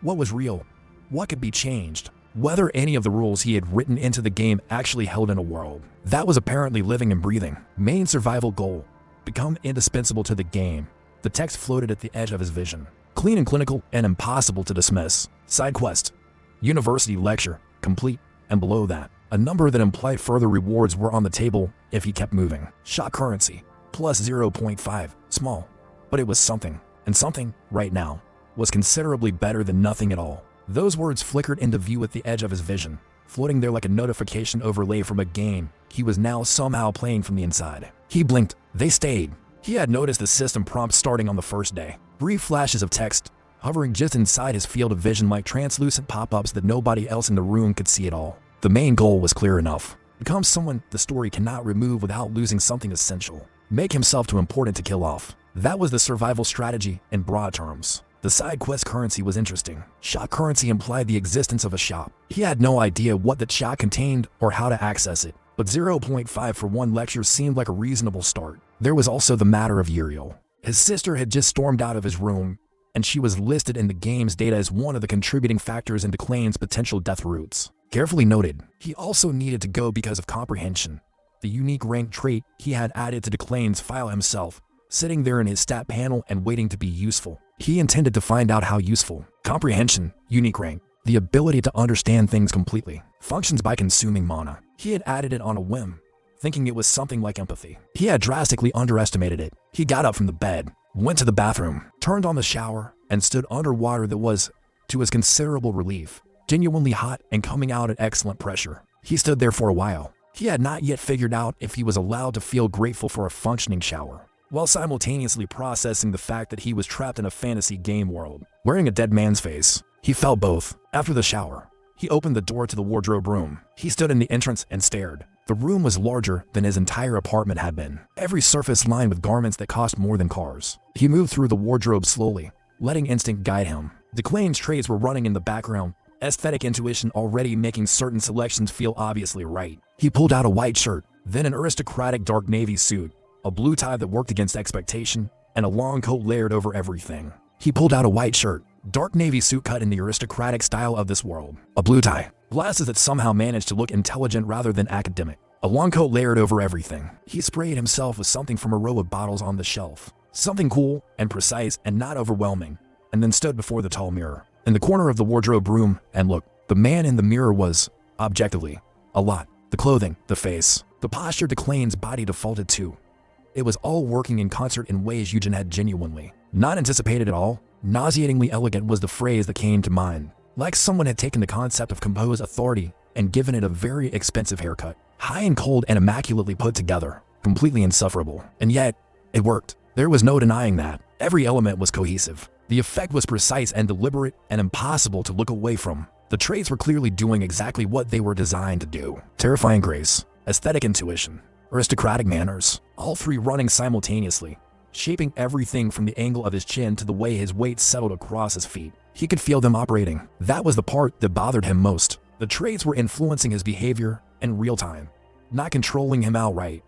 What was real? What could be changed? Whether any of the rules he had written into the game actually held in a world that was apparently living and breathing. Main survival goal. Become indispensable to the game. The text floated at the edge of his vision. Clean and clinical and impossible to dismiss. Side quest. University lecture. Complete. And below that, a number that implied further rewards were on the table if he kept moving. Shot currency. Plus 0.5. Small. But it was something. And something, right now, was considerably better than nothing at all. Those words flickered into view at the edge of his vision, floating there like a notification overlay from a game he was now somehow playing from the inside. He blinked. They stayed. He had noticed the system prompt starting on the first day. Brief flashes of text, hovering just inside his field of vision like translucent pop-ups that nobody else in the room could see at all. The main goal was clear enough. Become someone the story cannot remove without losing something essential. Make himself too important to kill off. That was the survival strategy in broad terms. The side quest currency was interesting. Shop currency implied the existence of a shop. He had no idea what the shop contained or how to access it, but 0.5 for one lecture seemed like a reasonable start. There was also the matter of Uriel. His sister had just stormed out of his room, and she was listed in the game's data as one of the contributing factors into Klane's potential death routes. Carefully noted, he also needed to go because of comprehension, the unique rank trait he had added to Klane's file himself, sitting there in his stat panel and waiting to be useful. He intended to find out how useful. Comprehension, unique rank, the ability to understand things completely, functions by consuming mana. He had added it on a whim, thinking it was something like empathy. He had drastically underestimated it. He got up from the bed, went to the bathroom, turned on the shower, and stood under water that was, to his considerable relief, genuinely hot and coming out at excellent pressure. He stood there for a while. He had not yet figured out if he was allowed to feel grateful for a functioning shower, while simultaneously processing the fact that he was trapped in a fantasy game world. Wearing a dead man's face, he felt both. After the shower, he opened the door to the wardrobe room. He stood in the entrance and stared. The room was larger than his entire apartment had been, every surface lined with garments that cost more than cars. He moved through the wardrobe slowly, letting instinct guide him. Declane's traits were running in the background, aesthetic intuition already making certain selections feel obviously right. He pulled out a white shirt, then an aristocratic dark navy suit, a blue tie that worked against expectation, and a long coat layered over everything. He pulled out a white shirt, dark navy suit cut in the aristocratic style of this world, a blue tie, glasses that somehow managed to look intelligent rather than academic, a long coat layered over everything. He sprayed himself with something from a row of bottles on the shelf, something cool and precise and not overwhelming, and then stood before the tall mirror in the corner of the wardrobe room and looked. The man in the mirror was, objectively, a lot. The clothing, the face, the posture Declane's body defaulted to. It was all working in concert in ways Eugen had genuinely not anticipated at all. Nauseatingly elegant was the phrase that came to mind. Like someone had taken the concept of composed authority and given it a very expensive haircut. High and cold and immaculately put together. Completely insufferable. And yet, it worked. There was no denying that. Every element was cohesive. The effect was precise and deliberate and impossible to look away from. The traits were clearly doing exactly what they were designed to do. Terrifying grace, aesthetic intuition, aristocratic manners, all three running simultaneously, shaping everything from the angle of his chin to the way his weight settled across his feet. He could feel them operating. That was the part that bothered him most. The traits were influencing his behavior in real time, not controlling him outright,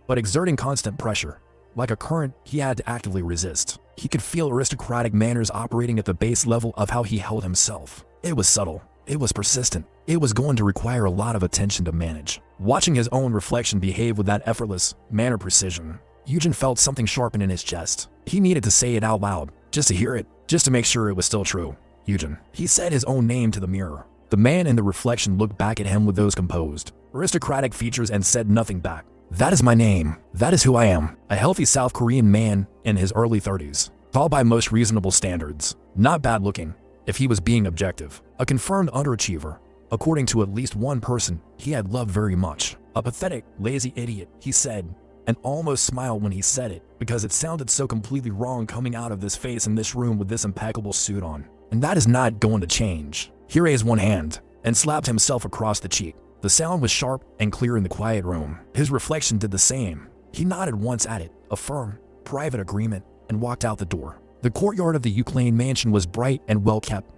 but exerting constant pressure. Like a current he had to actively resist. He could feel aristocratic manners operating at the base level of how he held himself. It was subtle. It was persistent. It was going to require a lot of attention to manage. Watching his own reflection behave with that effortless manner precision, Eugen felt something sharpen in his chest. He needed to say it out loud, just to hear it, just to make sure it was still true. Eugen. He said his own name to the mirror. The man in the reflection looked back at him with those composed, aristocratic features and said nothing back. That is my name. That is who I am. A healthy South Korean man in his early 30s. Tall by most reasonable standards. Not bad looking, if he was being objective. A confirmed underachiever, according to at least one person he had loved very much. A pathetic, lazy idiot, he said, and almost smiled when he said it, because it sounded so completely wrong coming out of this face in this room with this impeccable suit on. And that is not going to change. He raised one hand and slapped himself across the cheek. The sound was sharp and clear in the quiet room. His reflection did the same. He nodded once at it, a firm, private agreement, and walked out the door. The courtyard of the Uclane mansion was bright and well kept,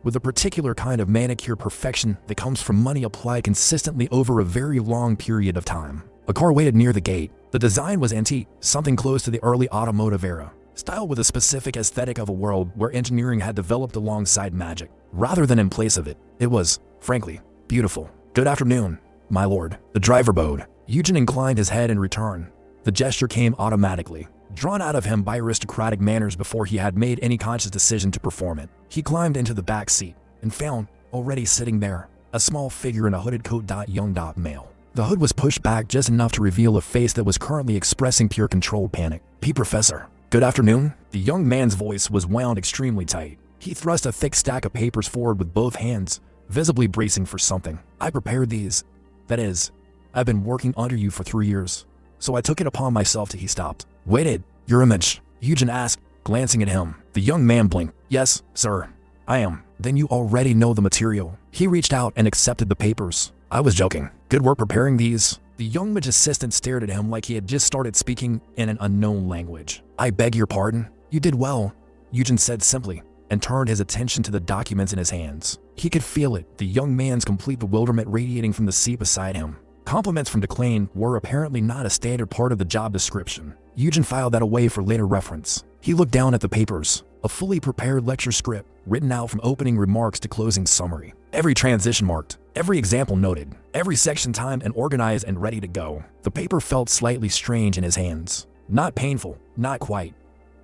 with a particular kind of manicure perfection that comes from money applied consistently over a very long period of time. A car waited near the gate. The design was antique, something close to the early automotive era. style with a specific aesthetic of a world where engineering had developed alongside magic, rather than in place of it. It was, frankly, beautiful. "Good afternoon, my lord," the driver bowed. Eugen inclined his head in return. The gesture came automatically, drawn out of him by aristocratic manners before he had made any conscious decision to perform it. He climbed into the back seat and found, already sitting there, a small figure in a hooded coat. Young male. The hood was pushed back just enough to reveal a face that was currently expressing pure controlled panic. Professor. "Good afternoon." The young man's voice was wound extremely tight. He thrust a thick stack of papers forward with both hands, visibly bracing for something. "I prepared these. That is, I've been working under you for 3 years, so I took it upon myself to..." He stopped. "Waited, your image?" Eugen asked, glancing at him. The young man blinked. "Yes, sir, I am." "Then you already know the material." He reached out and accepted the papers. "I was joking. Good work preparing these." The young mage assistant stared at him like he had just started speaking in an unknown language. "I beg your pardon." "You did well," Eugen said simply, and turned his attention to the documents in his hands. He could feel it, the young man's complete bewilderment radiating from the seat beside him. Compliments from Declan were apparently not a standard part of the job description. Eugen filed that away for later reference. He looked down at the papers, a fully prepared lecture script, written out from opening remarks to closing summary. Every transition marked, every example noted, every section timed and organized and ready to go. The paper felt slightly strange in his hands. Not painful, not quite,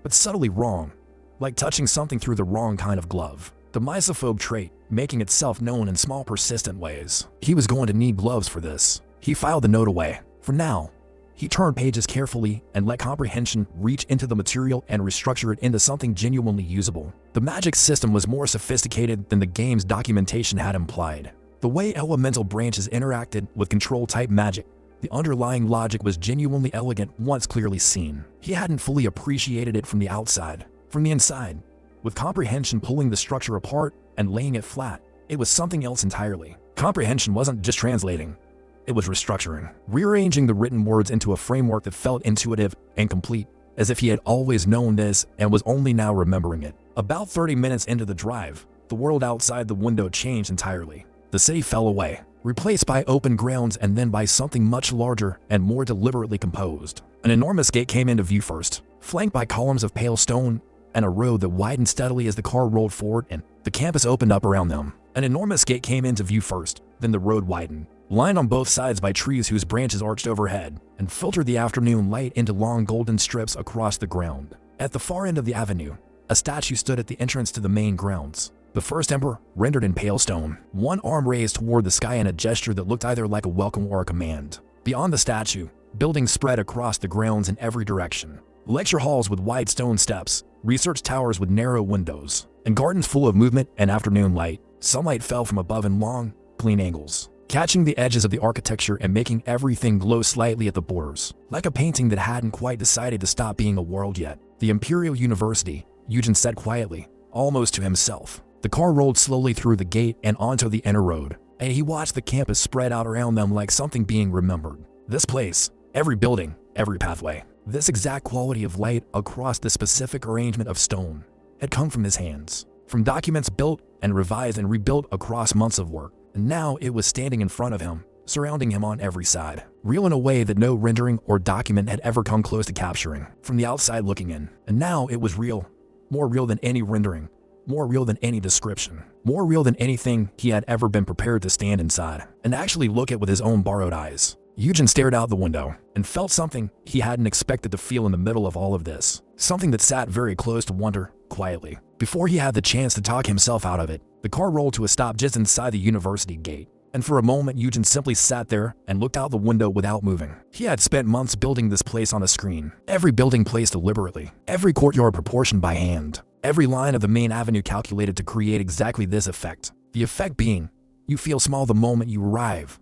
but subtly wrong, like touching something through the wrong kind of glove. The misophobe trait, making itself known in small persistent ways. He was going to need gloves for this. He filed the note away. For now, he turned pages carefully and let comprehension reach into the material and restructure it into something genuinely usable. The magic system was more sophisticated than the game's documentation had implied. The way elemental branches interacted with control-type magic, the underlying logic was genuinely elegant once clearly seen. He hadn't fully appreciated it from the outside. From the inside, with comprehension pulling the structure apart and laying it flat, it was something else entirely. Comprehension wasn't just translating. It was restructuring, rearranging the written words into a framework that felt intuitive and complete, as if he had always known this and was only now remembering it. About 30 minutes into the drive, the world outside the window changed entirely. The city fell away, replaced by open grounds and then by something much larger and more deliberately composed. An enormous gate came into view first, flanked by columns of pale stone and a road that widened steadily as the car rolled forward and the campus opened up around them. An enormous gate came into view first, then the road widened, lined on both sides by trees whose branches arched overhead and filtered the afternoon light into long golden strips across the ground. At the far end of the avenue, a statue stood at the entrance to the main grounds. The first emperor, rendered in pale stone, one arm raised toward the sky in a gesture that looked either like a welcome or a command. Beyond the statue, buildings spread across the grounds in every direction. Lecture halls with wide stone steps, research towers with narrow windows, and gardens full of movement and afternoon light. Sunlight fell from above in long, clean angles, catching the edges of the architecture and making everything glow slightly at the borders, like a painting that hadn't quite decided to stop being a world yet. The Imperial University, Eugen said quietly, almost to himself. The car rolled slowly through the gate and onto the inner road, and he watched the campus spread out around them like something being remembered. This place, every building, every pathway, this exact quality of light across the specific arrangement of stone had come from his hands, from documents built and revised and rebuilt across months of work. And now it was standing in front of him, surrounding him on every side, real in a way that no rendering or document had ever come close to capturing, from the outside looking in. And now it was real, more real than any rendering, more real than any description, more real than anything he had ever been prepared to stand inside and actually look at with his own borrowed eyes. Eugen stared out the window and felt something he hadn't expected to feel in the middle of all of this, something that sat very close to wonder, quietly. Before he had the chance to talk himself out of it, the car rolled to a stop just inside the university gate, and for a moment Eugen simply sat there and looked out the window without moving. He had spent months building this place on a screen, every building placed deliberately, every courtyard proportioned by hand, every line of the main avenue calculated to create exactly this effect. The effect being, you feel small the moment you arrive,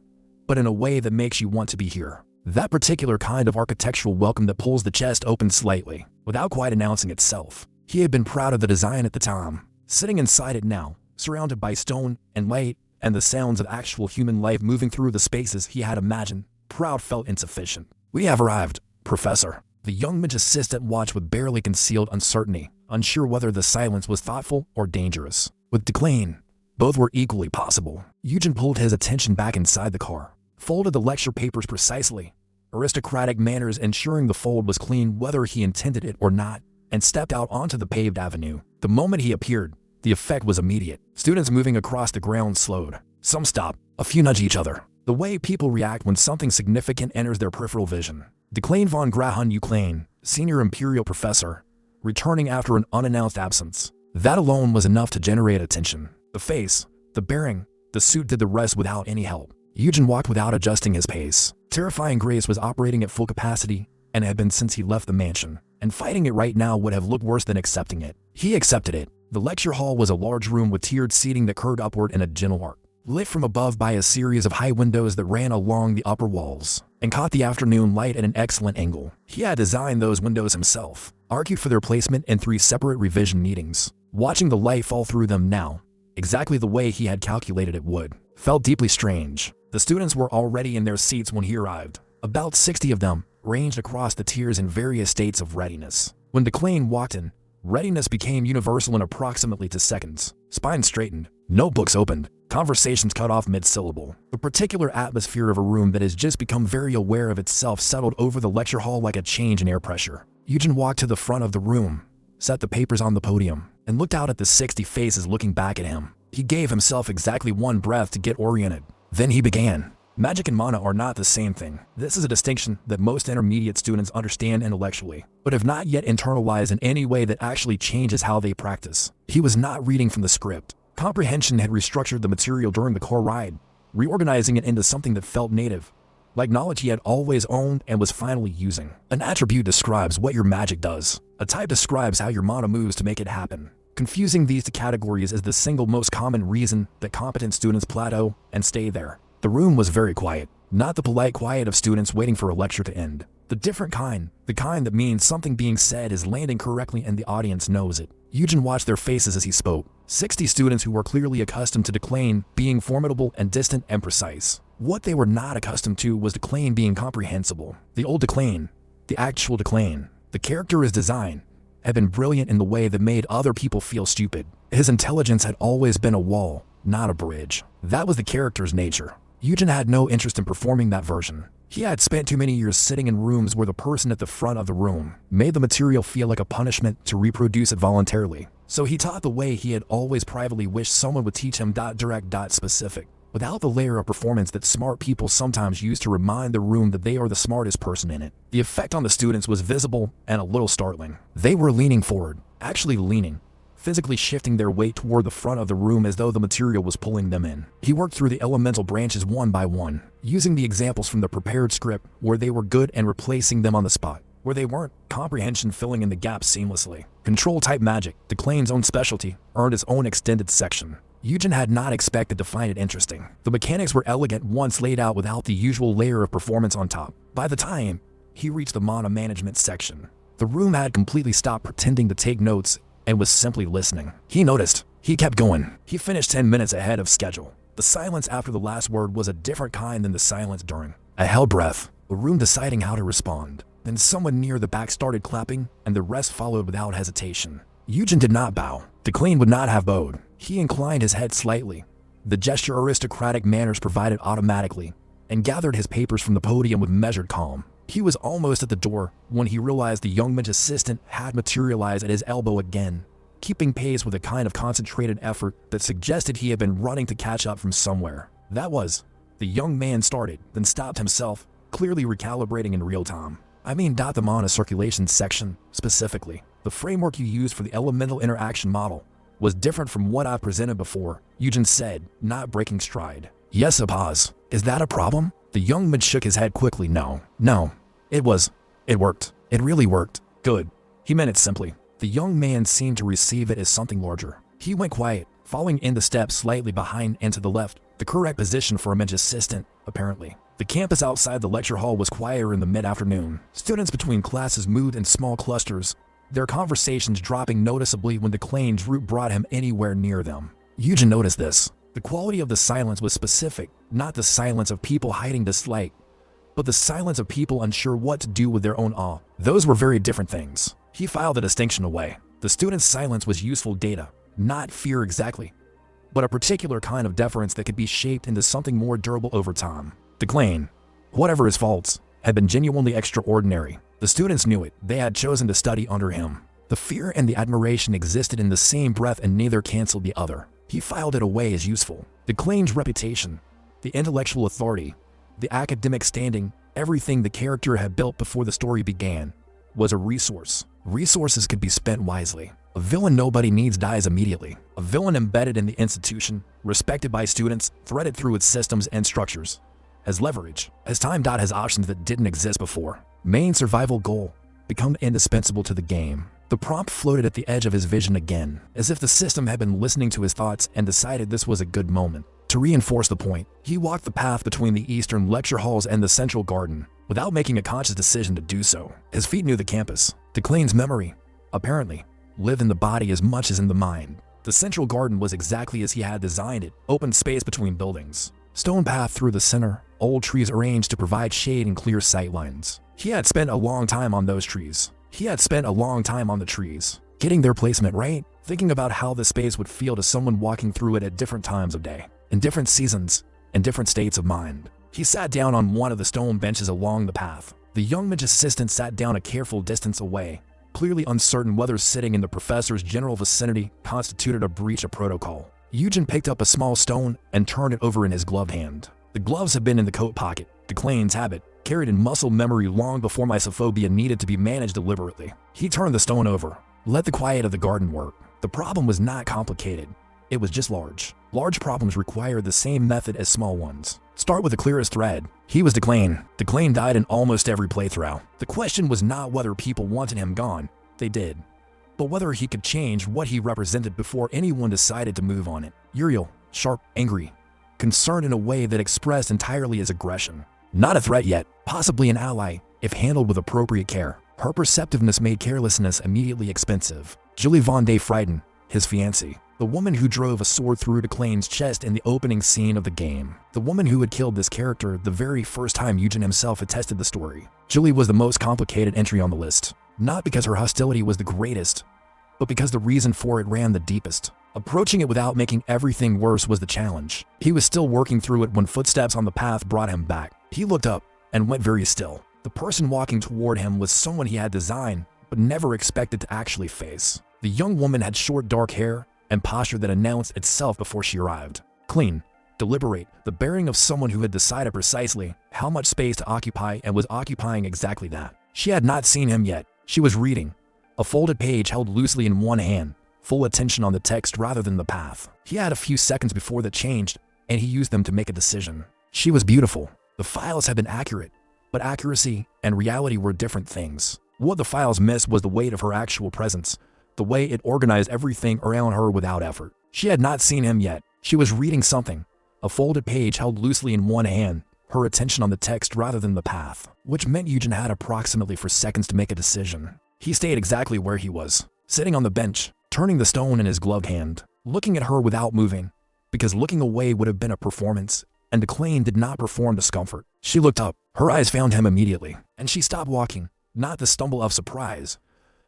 but in a way that makes you want to be here. That particular kind of architectural welcome that pulls the chest open slightly, without quite announcing itself. He had been proud of the design at the time, sitting inside it now, surrounded by stone and light and the sounds of actual human life moving through the spaces he had imagined. Proud felt insufficient. "We have arrived, Professor." The young mage assistant watched with barely concealed uncertainty, unsure whether the silence was thoughtful or dangerous. With Declan, both were equally possible. Eugen pulled his attention back inside the car, folded the lecture papers precisely, aristocratic manners ensuring the fold was clean whether he intended it or not, and stepped out onto the paved avenue. The moment he appeared, the effect was immediate. Students moving across the ground slowed. Some stopped. A few nudge each other. The way people react when something significant enters their peripheral vision. Declan von Grahun Ukraine, senior imperial professor, returning after an unannounced absence. That alone was enough to generate attention. The face, the bearing, the suit did the rest without any help. Eugen walked without adjusting his pace. Terrifying grace was operating at full capacity and had been since he left the mansion. And fighting it right now would have looked worse than accepting it. He accepted it. The lecture hall was a large room with tiered seating that curved upward in a gentle arc, lit from above by a series of high windows that ran along the upper walls and caught the afternoon light at an excellent angle. He had designed those windows himself, argued for their placement in 3 separate revision meetings. Watching the light fall through them now, exactly the way he had calculated it would, felt deeply strange. The students were already in their seats when he arrived, about 60 of them, ranged across the tiers in various states of readiness. When Declan walked in, readiness became universal in approximately 2 seconds. Spines straightened, notebooks opened, conversations cut off mid-syllable. The particular atmosphere of a room that has just become very aware of itself settled over the lecture hall like a change in air pressure. Eugen walked to the front of the room, set the papers on the podium, and looked out at the 60 faces looking back at him. He gave himself exactly 1 breath to get oriented. Then he began. Magic and mana are not the same thing. This is a distinction that most intermediate students understand intellectually, but have not yet internalized in any way that actually changes how they practice. He was not reading from the script. Comprehension had restructured the material during the core ride, reorganizing it into something that felt native, like knowledge he had always owned and was finally using. An attribute describes what your magic does. A type describes how your mana moves to make it happen. Confusing these 2 categories is the single most common reason that competent students plateau and stay there. The room was very quiet, not the polite quiet of students waiting for a lecture to end. The different kind, the kind that means something being said is landing correctly and the audience knows it. Eugen watched their faces as he spoke. 60 students who were clearly accustomed to Declan being formidable and distant and precise. What they were not accustomed to was Declan being comprehensible. The old Declan, the actual Declan, the character his design, had been brilliant in the way that made other people feel stupid. His intelligence had always been a wall, not a bridge. That was the character's nature. Eugen had no interest in performing that version. He had spent too many years sitting in rooms where the person at the front of the room made the material feel like a punishment to reproduce it voluntarily. So he taught the way he had always privately wished someone would teach him, direct, specific, without the layer of performance that smart people sometimes use to remind the room that they are the smartest person in it. The effect on the students was visible and a little startling. They were leaning forward, actually leaning, physically shifting their weight toward the front of the room as though the material was pulling them in. He worked through the elemental branches one by one, using the examples from the prepared script where they were good and replacing them on the spot. Where they weren't, comprehension filling in the gaps seamlessly. Control-type magic, Declan's own specialty, earned its own extended section. Eugen had not expected to find it interesting. The mechanics were elegant once laid out without the usual layer of performance on top. By the time he reached the mana management section, the room had completely stopped pretending to take notes and was simply listening. He noticed. He kept going. He finished 10 minutes ahead of schedule. The silence after the last word was a different kind than the silence during. A held breath, the room deciding how to respond. Then someone near the back started clapping, and the rest followed without hesitation. Eugen did not bow. Declan would not have bowed. He inclined his head slightly, the gesture aristocratic manners provided automatically, and gathered his papers from the podium with measured calm. He was almost at the door when he realized the young man's assistant had materialized at his elbow again, keeping pace with a kind of concentrated effort that suggested he had been running to catch up from somewhere. That was. The young man started, then stopped himself, clearly recalibrating in real time. I mean the mana circulation section, specifically. The framework you used for the elemental interaction model was different from what I've presented before, Eugen said, not breaking stride. Yes, a pause. Is that a problem? The young man shook his head quickly. No. It worked. It really worked. Good. He meant it simply. The young man seemed to receive it as something larger. He went quiet, falling in the steps slightly behind and to the left, the correct position for a mage assistant, apparently. The campus outside the lecture hall was quieter in the mid-afternoon. Students between classes moved in small clusters, their conversations dropping noticeably when Declan's route brought him anywhere near them. Eugen noticed this. The quality of the silence was specific, not the silence of people hiding dislike, but the silence of people unsure what to do with their own awe. Those were very different things. He filed the distinction away. The student's silence was useful data, not fear exactly, but a particular kind of deference that could be shaped into something more durable over time. Declan, whatever his faults, had been genuinely extraordinary. The students knew it. They had chosen to study under him. The fear and the admiration existed in the same breath and neither canceled the other. He filed it away as useful. Declane's reputation, the intellectual authority, the academic standing, everything the character had built before the story began, was a resource. Resources could be spent wisely. A villain nobody needs dies immediately. A villain embedded in the institution, respected by students, threaded through its systems and structures, has leverage. As time has options that didn't exist before. Main survival goal, become indispensable to the game. The prompt floated at the edge of his vision again, as if the system had been listening to his thoughts and decided this was a good moment. To reinforce the point, he walked the path between the eastern lecture halls and the central garden, without making a conscious decision to do so. His feet knew the campus. Declane's memory, apparently, lived in the body as much as in the mind. The central garden was exactly as he had designed it, open space between buildings. Stone path through the center, old trees arranged to provide shade and clear sight lines. He had spent a long time on those trees. He had spent a long time on the trees, getting their placement right, thinking about how the space would feel to someone walking through it at different times of day, in different seasons, and different states of mind. He sat down on one of the stone benches along the path. The young mage assistant sat down a careful distance away, clearly uncertain whether sitting in the professor's general vicinity constituted a breach of protocol. Eugen picked up a small stone and turned it over in his gloved hand. The gloves had been in the coat pocket, Declane's habit, carried in muscle memory long before mysophobia needed to be managed deliberately. He turned the stone over, let the quiet of the garden work. The problem was not complicated. It was just large. Large problems require the same method as small ones. Start with the clearest thread. He was Declane. Declane died in almost every playthrough. The question was not whether people wanted him gone. They did. But whether he could change what he represented before anyone decided to move on it. Uriel, sharp, angry, concerned in a way that expressed entirely his aggression. Not a threat yet, possibly an ally, if handled with appropriate care. Her perceptiveness made carelessness immediately expensive. Julie Von de Frieden, his fiancée. The woman who drove a sword through Declane's chest in the opening scene of the game. The woman who had killed this character the very first time Eugen himself had tested the story. Julie was the most complicated entry on the list. Not because her hostility was the greatest, but because the reason for it ran the deepest. Approaching it without making everything worse was the challenge. He was still working through it when footsteps on the path brought him back. He looked up and went very still. The person walking toward him was someone he had designed, but never expected to actually face. The young woman had short dark hair and posture that announced itself before she arrived. Clean, deliberate, the bearing of someone who had decided precisely how much space to occupy and was occupying exactly that. She had not seen him yet. She was reading, a folded page held loosely in one hand, full attention on the text rather than the path. He had a few seconds before that changed, and he used them to make a decision. She was beautiful. The files had been accurate, but accuracy and reality were different things. What the files missed was the weight of her actual presence, the way it organized everything around her without effort. She had not seen him yet. She was reading something, a folded page held loosely in one hand, her attention on the text rather than the path, which meant Eugen had approximately 4 seconds to make a decision. He stayed exactly where he was, sitting on the bench, turning the stone in his gloved hand, looking at her without moving, because looking away would have been a performance, and Declane did not perform discomfort. She looked up. Her eyes found him immediately, and she stopped walking, not the stumble of surprise,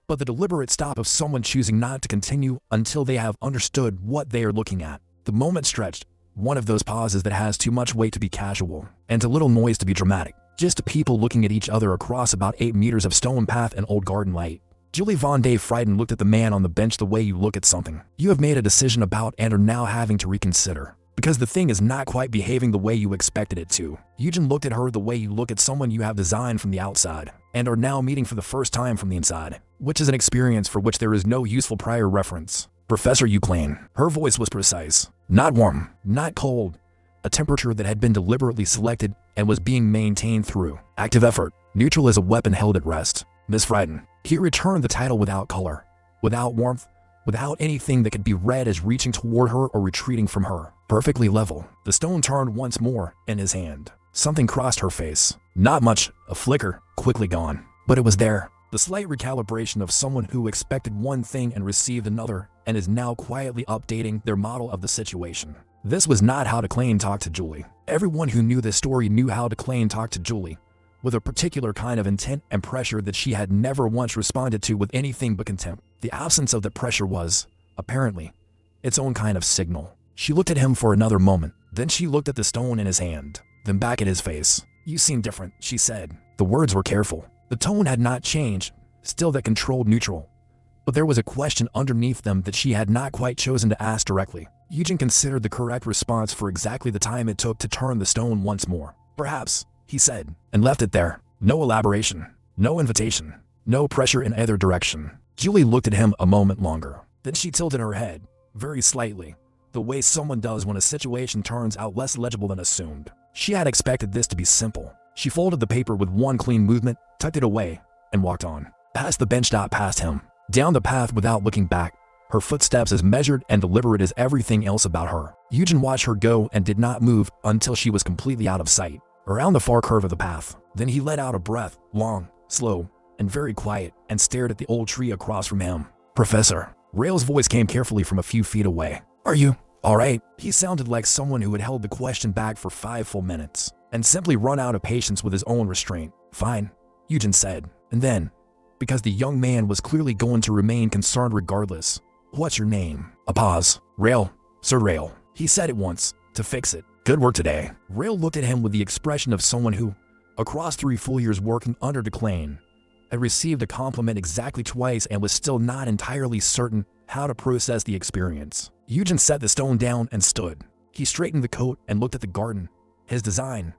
but the deliberate stop of someone choosing not to continue until they have understood what they are looking at. The moment stretched, one of those pauses that has too much weight to be casual, and too little noise to be dramatic. Just people looking at each other across about 8 meters of stone path and old garden light. Julie Von de Frieden looked at the man on the bench the way you look at something you have made a decision about and are now having to reconsider, because the thing is not quite behaving the way you expected it to. Eugen looked at her the way you look at someone you have designed from the outside, and are now meeting for the first time from the inside, which is an experience for which there is no useful prior reference. Professor Euclane. Her voice was precise. Not warm, not cold. A temperature that had been deliberately selected and was being maintained through active effort. Neutral as a weapon held at rest. Miss Frieden. He returned the title without color, without warmth, without anything that could be read as reaching toward her or retreating from her. Perfectly level. The stone turned once more in his hand. Something crossed her face. Not much, a flicker, quickly gone. But it was there. The slight recalibration of someone who expected one thing and received another, and is now quietly updating their model of the situation. This was not how Declane talked to Julie. Everyone who knew this story knew how Declane talked to Julie, with a particular kind of intent and pressure that she had never once responded to with anything but contempt. The absence of that pressure was, apparently, its own kind of signal. She looked at him for another moment, then she looked at the stone in his hand, then back at his face. "You seem different," she said. The words were careful. The tone had not changed, still that controlled neutral, but there was a question underneath them that she had not quite chosen to ask directly. Yujin considered the correct response for exactly the time it took to turn the stone once more. "Perhaps," he said, and left it there. No elaboration, no invitation, no pressure in either direction. Julie looked at him a moment longer. Then she tilted her head, very slightly, the way someone does when a situation turns out less legible than assumed. She had expected this to be simple. She folded the paper with one clean movement, tucked it away, and walked on. Past the bench, past him, down the path without looking back, her footsteps as measured and deliberate as everything else about her. Yujin watched her go and did not move until she was completely out of sight, around the far curve of the path. Then he let out a breath, long, slow, and very quiet, and stared at the old tree across from him. "Professor." Rail's voice came carefully from a few feet away. "Are you all right?" He sounded like someone who had held the question back for 5 full minutes, and simply run out of patience with his own restraint. "Fine," Yujin said, and then, because the young man was clearly going to remain concerned regardless, "What's your name?" A pause. "Rail, Sir Rail." He said it once, to fix it. "Good work today." Rail looked at him with the expression of someone who, across 3 full years working under Declane, had received a compliment exactly twice and was still not entirely certain how to process the experience. Yujin set the stone down and stood. He straightened the coat and looked at the garden, his design,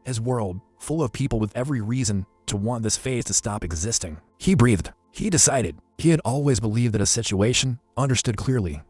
his world, full of people with every reason to want this phase to stop existing. He breathed. He decided. He had always believed that a situation, understood clearly,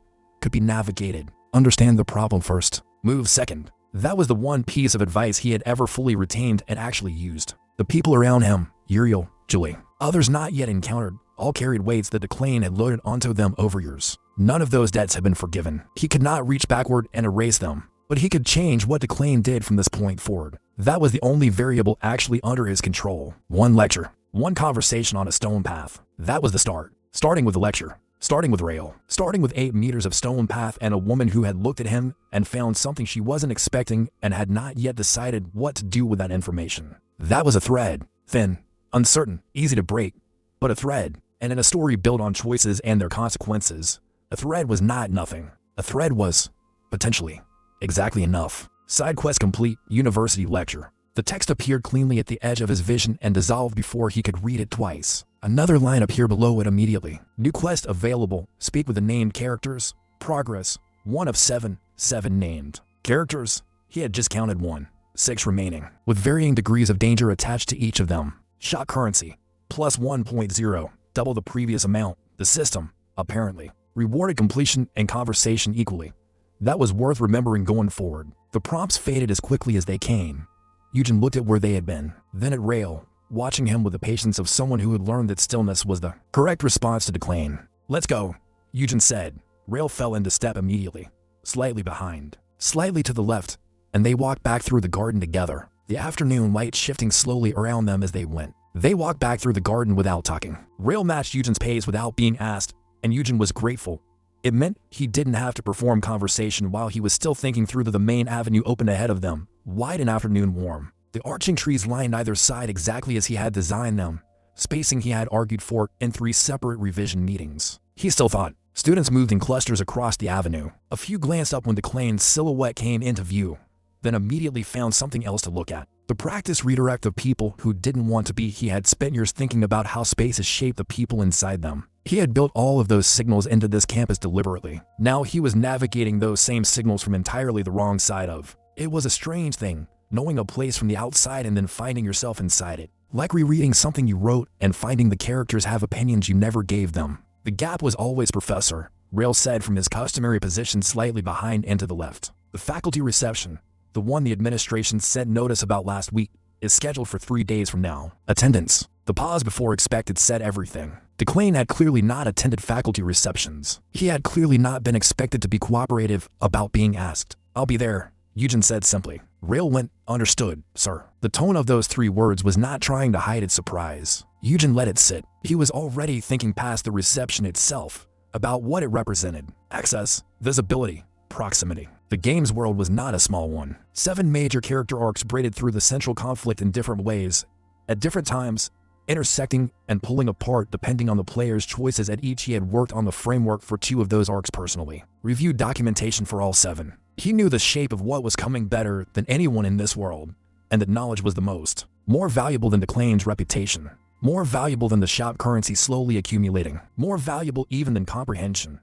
could be navigated. Understand the problem first, move second. That was the one piece of advice he had ever fully retained and actually used. The people around him, Uriel, Julie, others not yet encountered, all carried weights that Declane had loaded onto them over years. None of those debts had been forgiven. He could not reach backward and erase them, but he could change what Declane did from this point forward. That was the only variable actually under his control. One lecture, one conversation on a stone path. That was the start. Starting with the lecture. Starting with Rail. Starting with 8 meters of stone path and a woman who had looked at him and found something she wasn't expecting and had not yet decided what to do with that information. That was a thread. Thin, uncertain, easy to break, but a thread. And in a story built on choices and their consequences, a thread was not nothing. A thread was, potentially, exactly enough. Side quest complete, university lecture. The text appeared cleanly at the edge of his vision and dissolved before he could read it twice. Another line appeared below it immediately. New quest available. Speak with the named characters. Progress. 1 of 7. 7 named. Characters. He had just counted 1. 6 remaining, with varying degrees of danger attached to each of them. Shock currency. Plus 1.0. Double the previous amount. The system, apparently, rewarded completion and conversation equally. That was worth remembering going forward. The prompts faded as quickly as they came. Yujin looked at where they had been, then at Rail, watching him with the patience of someone who had learned that stillness was the correct response to Declane. "Let's go," Yujin said. Rail fell into step immediately, slightly behind, slightly to the left, and they walked back through the garden together, the afternoon light shifting slowly around them as they went. They walked back through the garden without talking. Rail matched Yujin's pace without being asked, and Yujin was grateful. It meant he didn't have to perform conversation while he was still thinking through the main avenue open ahead of them, wide and afternoon warm. The arching trees lined either side exactly as he had designed them, spacing he had argued for in 3 separate revision meetings. He still thought. Students moved in clusters across the avenue. A few glanced up when Declane's silhouette came into view, then immediately found something else to look at. The practice redirect of people who didn't want to be. He had spent years thinking about how spaces shape the people inside them. He had built all of those signals into this campus deliberately. Now he was navigating those same signals from entirely the wrong side of. It was a strange thing, knowing a place from the outside and then finding yourself inside it. Like rereading something you wrote and finding the characters have opinions you never gave them. The gap was always Professor, Rail said from his customary position slightly behind and to the left. The faculty reception, the one the administration sent notice about last week, is scheduled for 3 days from now. Attendance. The pause before expected said everything. Declane had clearly not attended faculty receptions. He had clearly not been expected to be cooperative about being asked. "I'll be there," Yujin said simply. Rail went, "Understood, sir." The tone of those 3 words was not trying to hide its surprise. Yujin let it sit. He was already thinking past the reception itself, about what it represented. Access, visibility, proximity. The game's world was not a small one. 7 major character arcs braided through the central conflict in different ways, at different times, intersecting and pulling apart depending on the player's choices. At each he had worked on the framework for 2 of those arcs personally. Reviewed documentation for all 7. He knew the shape of what was coming better than anyone in this world, and that knowledge was the more valuable than Declane's reputation. More valuable than the shop currency slowly accumulating. More valuable even than comprehension.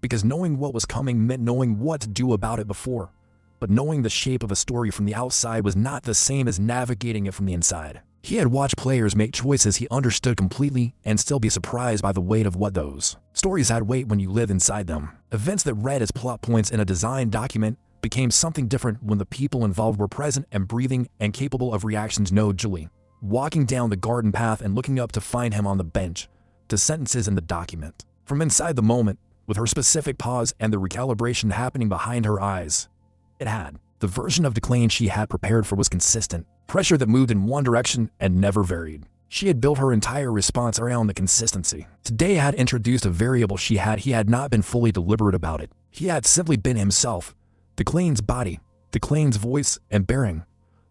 Because knowing what was coming meant knowing what to do about it before. But knowing the shape of a story from the outside was not the same as navigating it from the inside. He had watched players make choices he understood completely and still be surprised by the weight of what those stories had weight when you live inside them. Events that read as plot points in a design document became something different when the people involved were present and breathing and capable of reactions. No, Julie, walking down the garden path and looking up to find him on the bench, to sentences in the document. From inside the moment, with her specific pause and the recalibration happening behind her eyes, it had. The version of Declan she had prepared for was consistent, pressure that moved in one direction and never varied. She had built her entire response around the consistency. Today had introduced a variable he had not been fully deliberate about it. He had simply been himself, Declan's body, Declan's voice and bearing,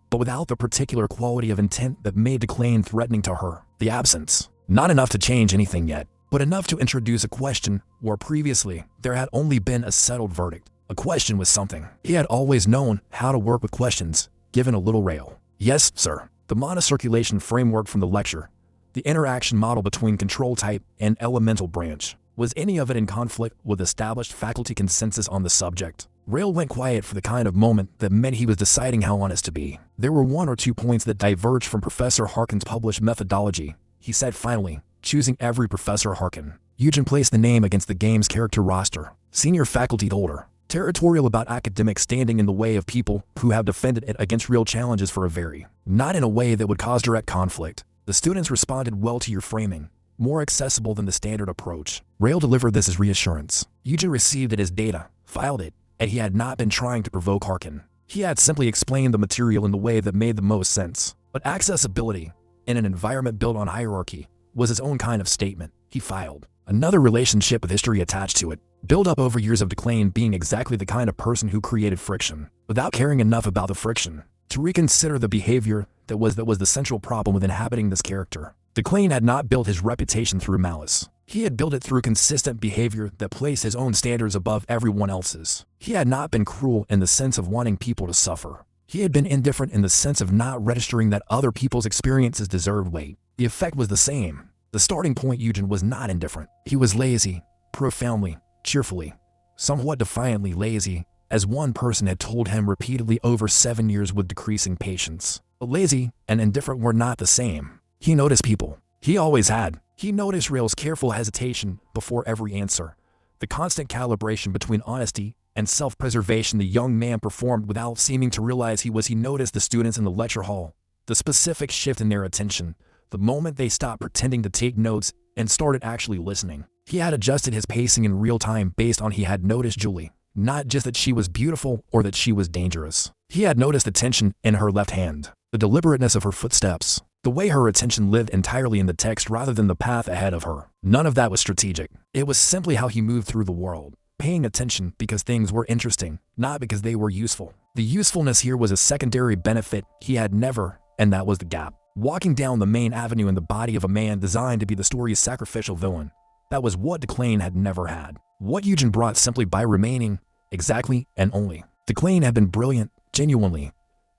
but without the particular quality of intent that made Declan threatening to her. The absence. Not enough to change anything yet, but enough to introduce a question where previously there had only been a settled verdict. A question was something. He had always known how to work with questions, given a little rail. Yes, sir. The monocirculation framework from the lecture, the interaction model between control type and elemental branch. Was any of it in conflict with established faculty consensus on the subject? Rail went quiet for the kind of moment that meant he was deciding how honest to be. There were 1 or 2 points that diverged from Professor Harkin's published methodology, he said finally, choosing every Professor Harkin. Eugen placed the name against the game's character roster. Senior faculty holder. Territorial about academics standing in the way of people who have defended it against real challenges for a very, not in a way that would cause direct conflict. The students responded well to your framing, more accessible than the standard approach. Rail delivered this as reassurance. Eugen received it as data, filed it, and he had not been trying to provoke Harkin. He had simply explained the material in the way that made the most sense. But accessibility, in an environment built on hierarchy, was his own kind of statement. He filed another relationship with history attached to it, built up over years of Declan being exactly the kind of person who created friction, without caring enough about the friction to reconsider the behavior that was the central problem with inhabiting this character. Declan had not built his reputation through malice. He had built it through consistent behavior that placed his own standards above everyone else's. He had not been cruel in the sense of wanting people to suffer. He had been indifferent in the sense of not registering that other people's experiences deserved weight. The effect was the same. The starting point. Eugen was not indifferent. He was lazy, profoundly, cheerfully, somewhat defiantly lazy, as one person had told him repeatedly over 7 years with decreasing patience. But lazy and indifferent were not the same. He noticed people. He always had. He noticed Rail's careful hesitation before every answer, the constant calibration between honesty and self-preservation the young man performed without seeming to realize he noticed the students in the lecture hall, the specific shift in their attention, the moment they stopped pretending to take notes and started actually listening. He had adjusted his pacing in real time based on he had noticed Julie, not just that she was beautiful or that she was dangerous. He had noticed the tension in her left hand, the deliberateness of her footsteps, the way her attention lived entirely in the text rather than the path ahead of her. None of that was strategic. It was simply how he moved through the world, paying attention because things were interesting, not because they were useful. The usefulness here was a secondary benefit he had never, and that was the gap. Walking down the main avenue in the body of a man designed to be the story's sacrificial villain. That was what Declan had never had. What Eugen brought simply by remaining, exactly and only. Declan had been brilliant, genuinely,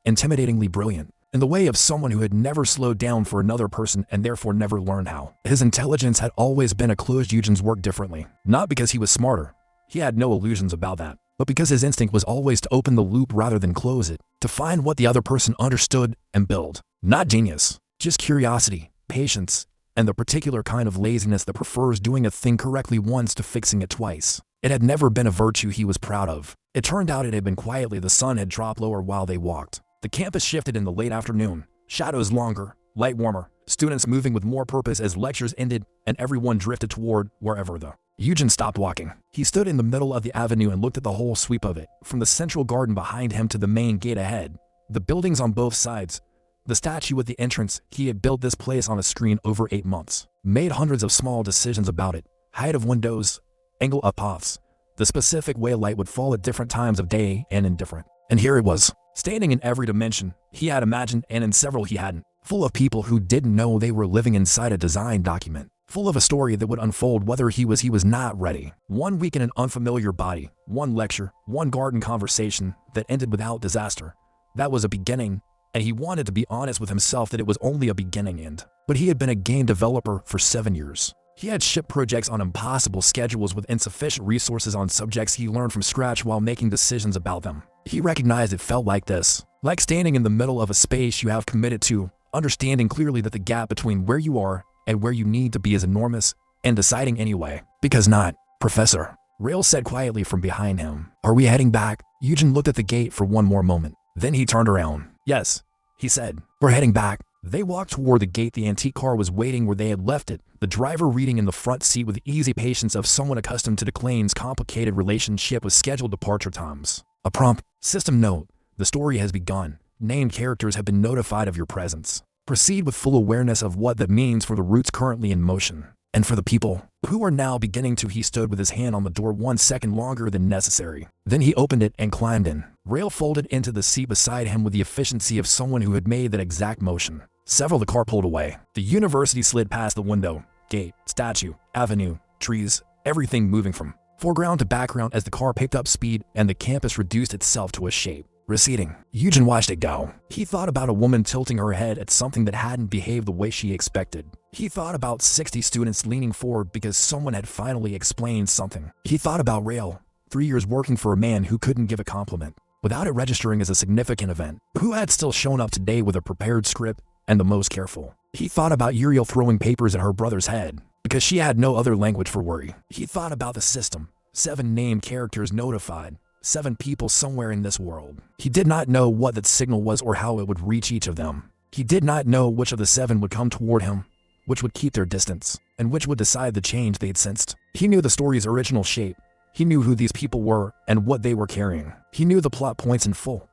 intimidatingly brilliant, in the way of someone who had never slowed down for another person and therefore never learned how. His intelligence had always been a closed. Eugen's work differently, not because he was smarter. He had no illusions about that, but because his instinct was always to open the loop rather than close it, to find what the other person understood and build. Not genius, just curiosity, patience, and the particular kind of laziness that prefers doing a thing correctly once to fixing it twice. It had never been a virtue he was proud of. It turned out it had been quietly. The sun had dropped lower while they walked. The campus shifted in the late afternoon, shadows longer, light warmer, students moving with more purpose as lectures ended and everyone drifted toward wherever the Eugen stopped walking. He stood in the middle of the avenue and looked at the whole sweep of it, from the central garden behind him to the main gate ahead, the buildings on both sides, the statue at the entrance. He had built this place on a screen over 8 months, made hundreds of small decisions about it, height of windows, angle of paths, the specific way light would fall at different times of day and in different. And here it was, standing in every dimension he had imagined and in several he hadn't, full of people who didn't know they were living inside a design document, full of a story that would unfold whether he was not ready. 1 week in an unfamiliar body, 1 lecture, 1 garden conversation that ended without disaster. That was a beginning, and he wanted to be honest with himself that it was only a beginning. But he had been a game developer for 7 years. He had shipped projects on impossible schedules with insufficient resources on subjects he learned from scratch while making decisions about them. He recognized it felt like this, like standing in the middle of a space you have committed to, understanding clearly that the gap between where you are and where you need to be is enormous, and deciding anyway. Because not, Professor, Rail said quietly from behind him. Are we heading back? Eugen looked at the gate for one more moment. Then he turned around. Yes, he said. We're heading back. They walked toward the gate. The antique car was waiting where they had left it, the driver reading in the front seat with the easy patience of someone accustomed to Declane's complicated relationship with scheduled departure times. A prompt. System note. The story has begun. Named characters have been notified of your presence. Proceed with full awareness of what that means for the routes currently in motion. And for the people who are now beginning to. He stood with his hand on the door 1 second longer than necessary. Then he opened it and climbed in. Rail folded into the seat beside him with the efficiency of someone who had made that exact motion. Several the car pulled away. The university slid past the window, gate, statue, avenue, trees, everything moving from foreground to background as the car picked up speed and the campus reduced itself to a shape. Receding. Eugen watched it go. He thought about a woman tilting her head at something that hadn't behaved the way she expected. He thought about 60 students leaning forward because someone had finally explained something. He thought about Rail, 3 years working for a man who couldn't give a compliment without it registering as a significant event, who had still shown up today with a prepared script and the most careful. He thought about Uriel throwing papers at her brother's head because she had no other language for worry. He thought about the system. 7 named characters notified. 7 people somewhere in this world. He did not know what that signal was or how it would reach each of them. He did not know which of the 7 would come toward him, which would keep their distance, and which would decide the change they'd sensed. He knew the story's original shape. He knew who these people were and what they were carrying. He knew the plot points in full.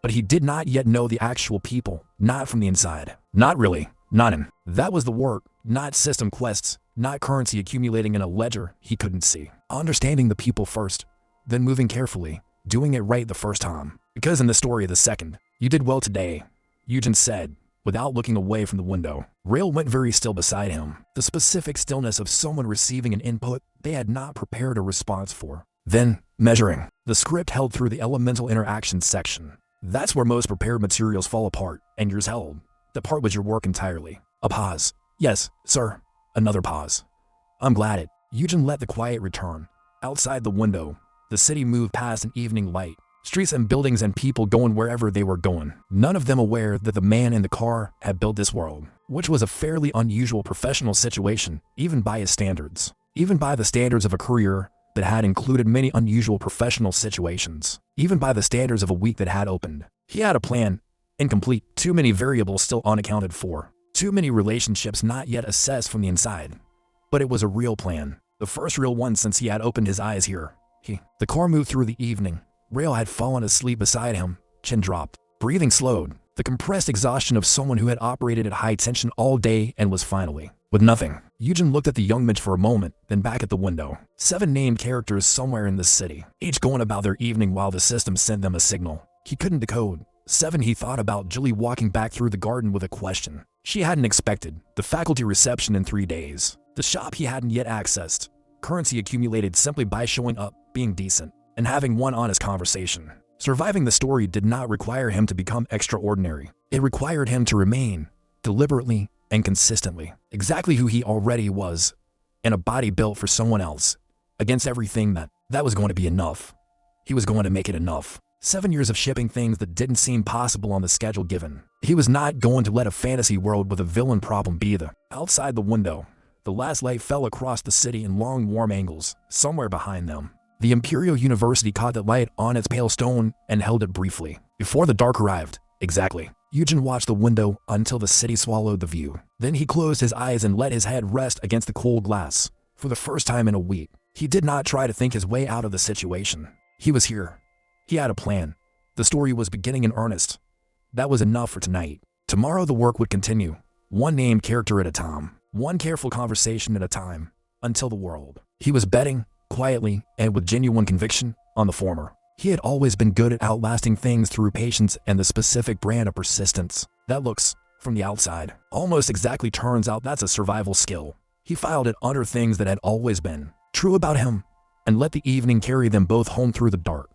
But he did not yet know the actual people, not from the inside. Not really. Not him. That was the work, not system quests, not currency accumulating in a ledger he couldn't see. Understanding the people first, then moving carefully, doing it right the first time. Because in the story of the second, you did well today, Eugen said, without looking away from the window. Rail went very still beside him, the specific stillness of someone receiving an input they had not prepared a response for. Then, measuring. The script held through the elemental interaction section. That's where most prepared materials fall apart, and yours held. The part was your work entirely. A pause. Yes, sir. Another pause. I'm glad it. Eugen let the quiet return. Outside the window, the city moved past an evening light. Streets and buildings and people going wherever they were going. None of them aware that the man in the car had built this world, which was a fairly unusual professional situation, even by his standards. Even by the standards of a career that had included many unusual professional situations. Even by the standards of a week that had opened. He had a plan. Incomplete. Too many variables still unaccounted for. Too many relationships not yet assessed from the inside. But it was a real plan. The first real one since he had opened his eyes here. The car moved through the evening. Rail had fallen asleep beside him, chin dropped. Breathing slowed. The compressed exhaustion of someone who had operated at high tension all day and was finally with nothing. Eugen looked at the young midge for a moment, then back at the window. 7 named characters somewhere in this city, each going about their evening while the system sent them a signal he couldn't decode. 7 he thought about Julie walking back through the garden with a question she hadn't expected. The faculty reception in 3 days. The shop he hadn't yet accessed. Currency accumulated simply by showing up, being decent, and having one honest conversation. Surviving the story did not require him to become extraordinary. It required him to remain, deliberately and consistently, exactly who he already was, in a body built for someone else, against everything that was going to be enough. He was going to make it enough. 7 years of shipping things that didn't seem possible on the schedule given. He was not going to let a fantasy world with a villain problem be the outside the window. The last light fell across the city in long, warm angles, somewhere behind them. The Imperial University caught the light on its pale stone and held it briefly. Before the dark arrived, exactly. Eugen watched the window until the city swallowed the view. Then he closed his eyes and let his head rest against the cold glass. For the first time in a week, he did not try to think his way out of the situation. He was here. He had a plan. The story was beginning in earnest. That was enough for tonight. Tomorrow the work would continue, one named character at a time, one careful conversation at a time, until the world. He was betting, quietly and with genuine conviction, on the former. He had always been good at outlasting things through patience and the specific brand of persistence that looks, from the outside, almost exactly turns out that's a survival skill. He filed it under things that had always been true about him, and let the evening carry them both home through the dark.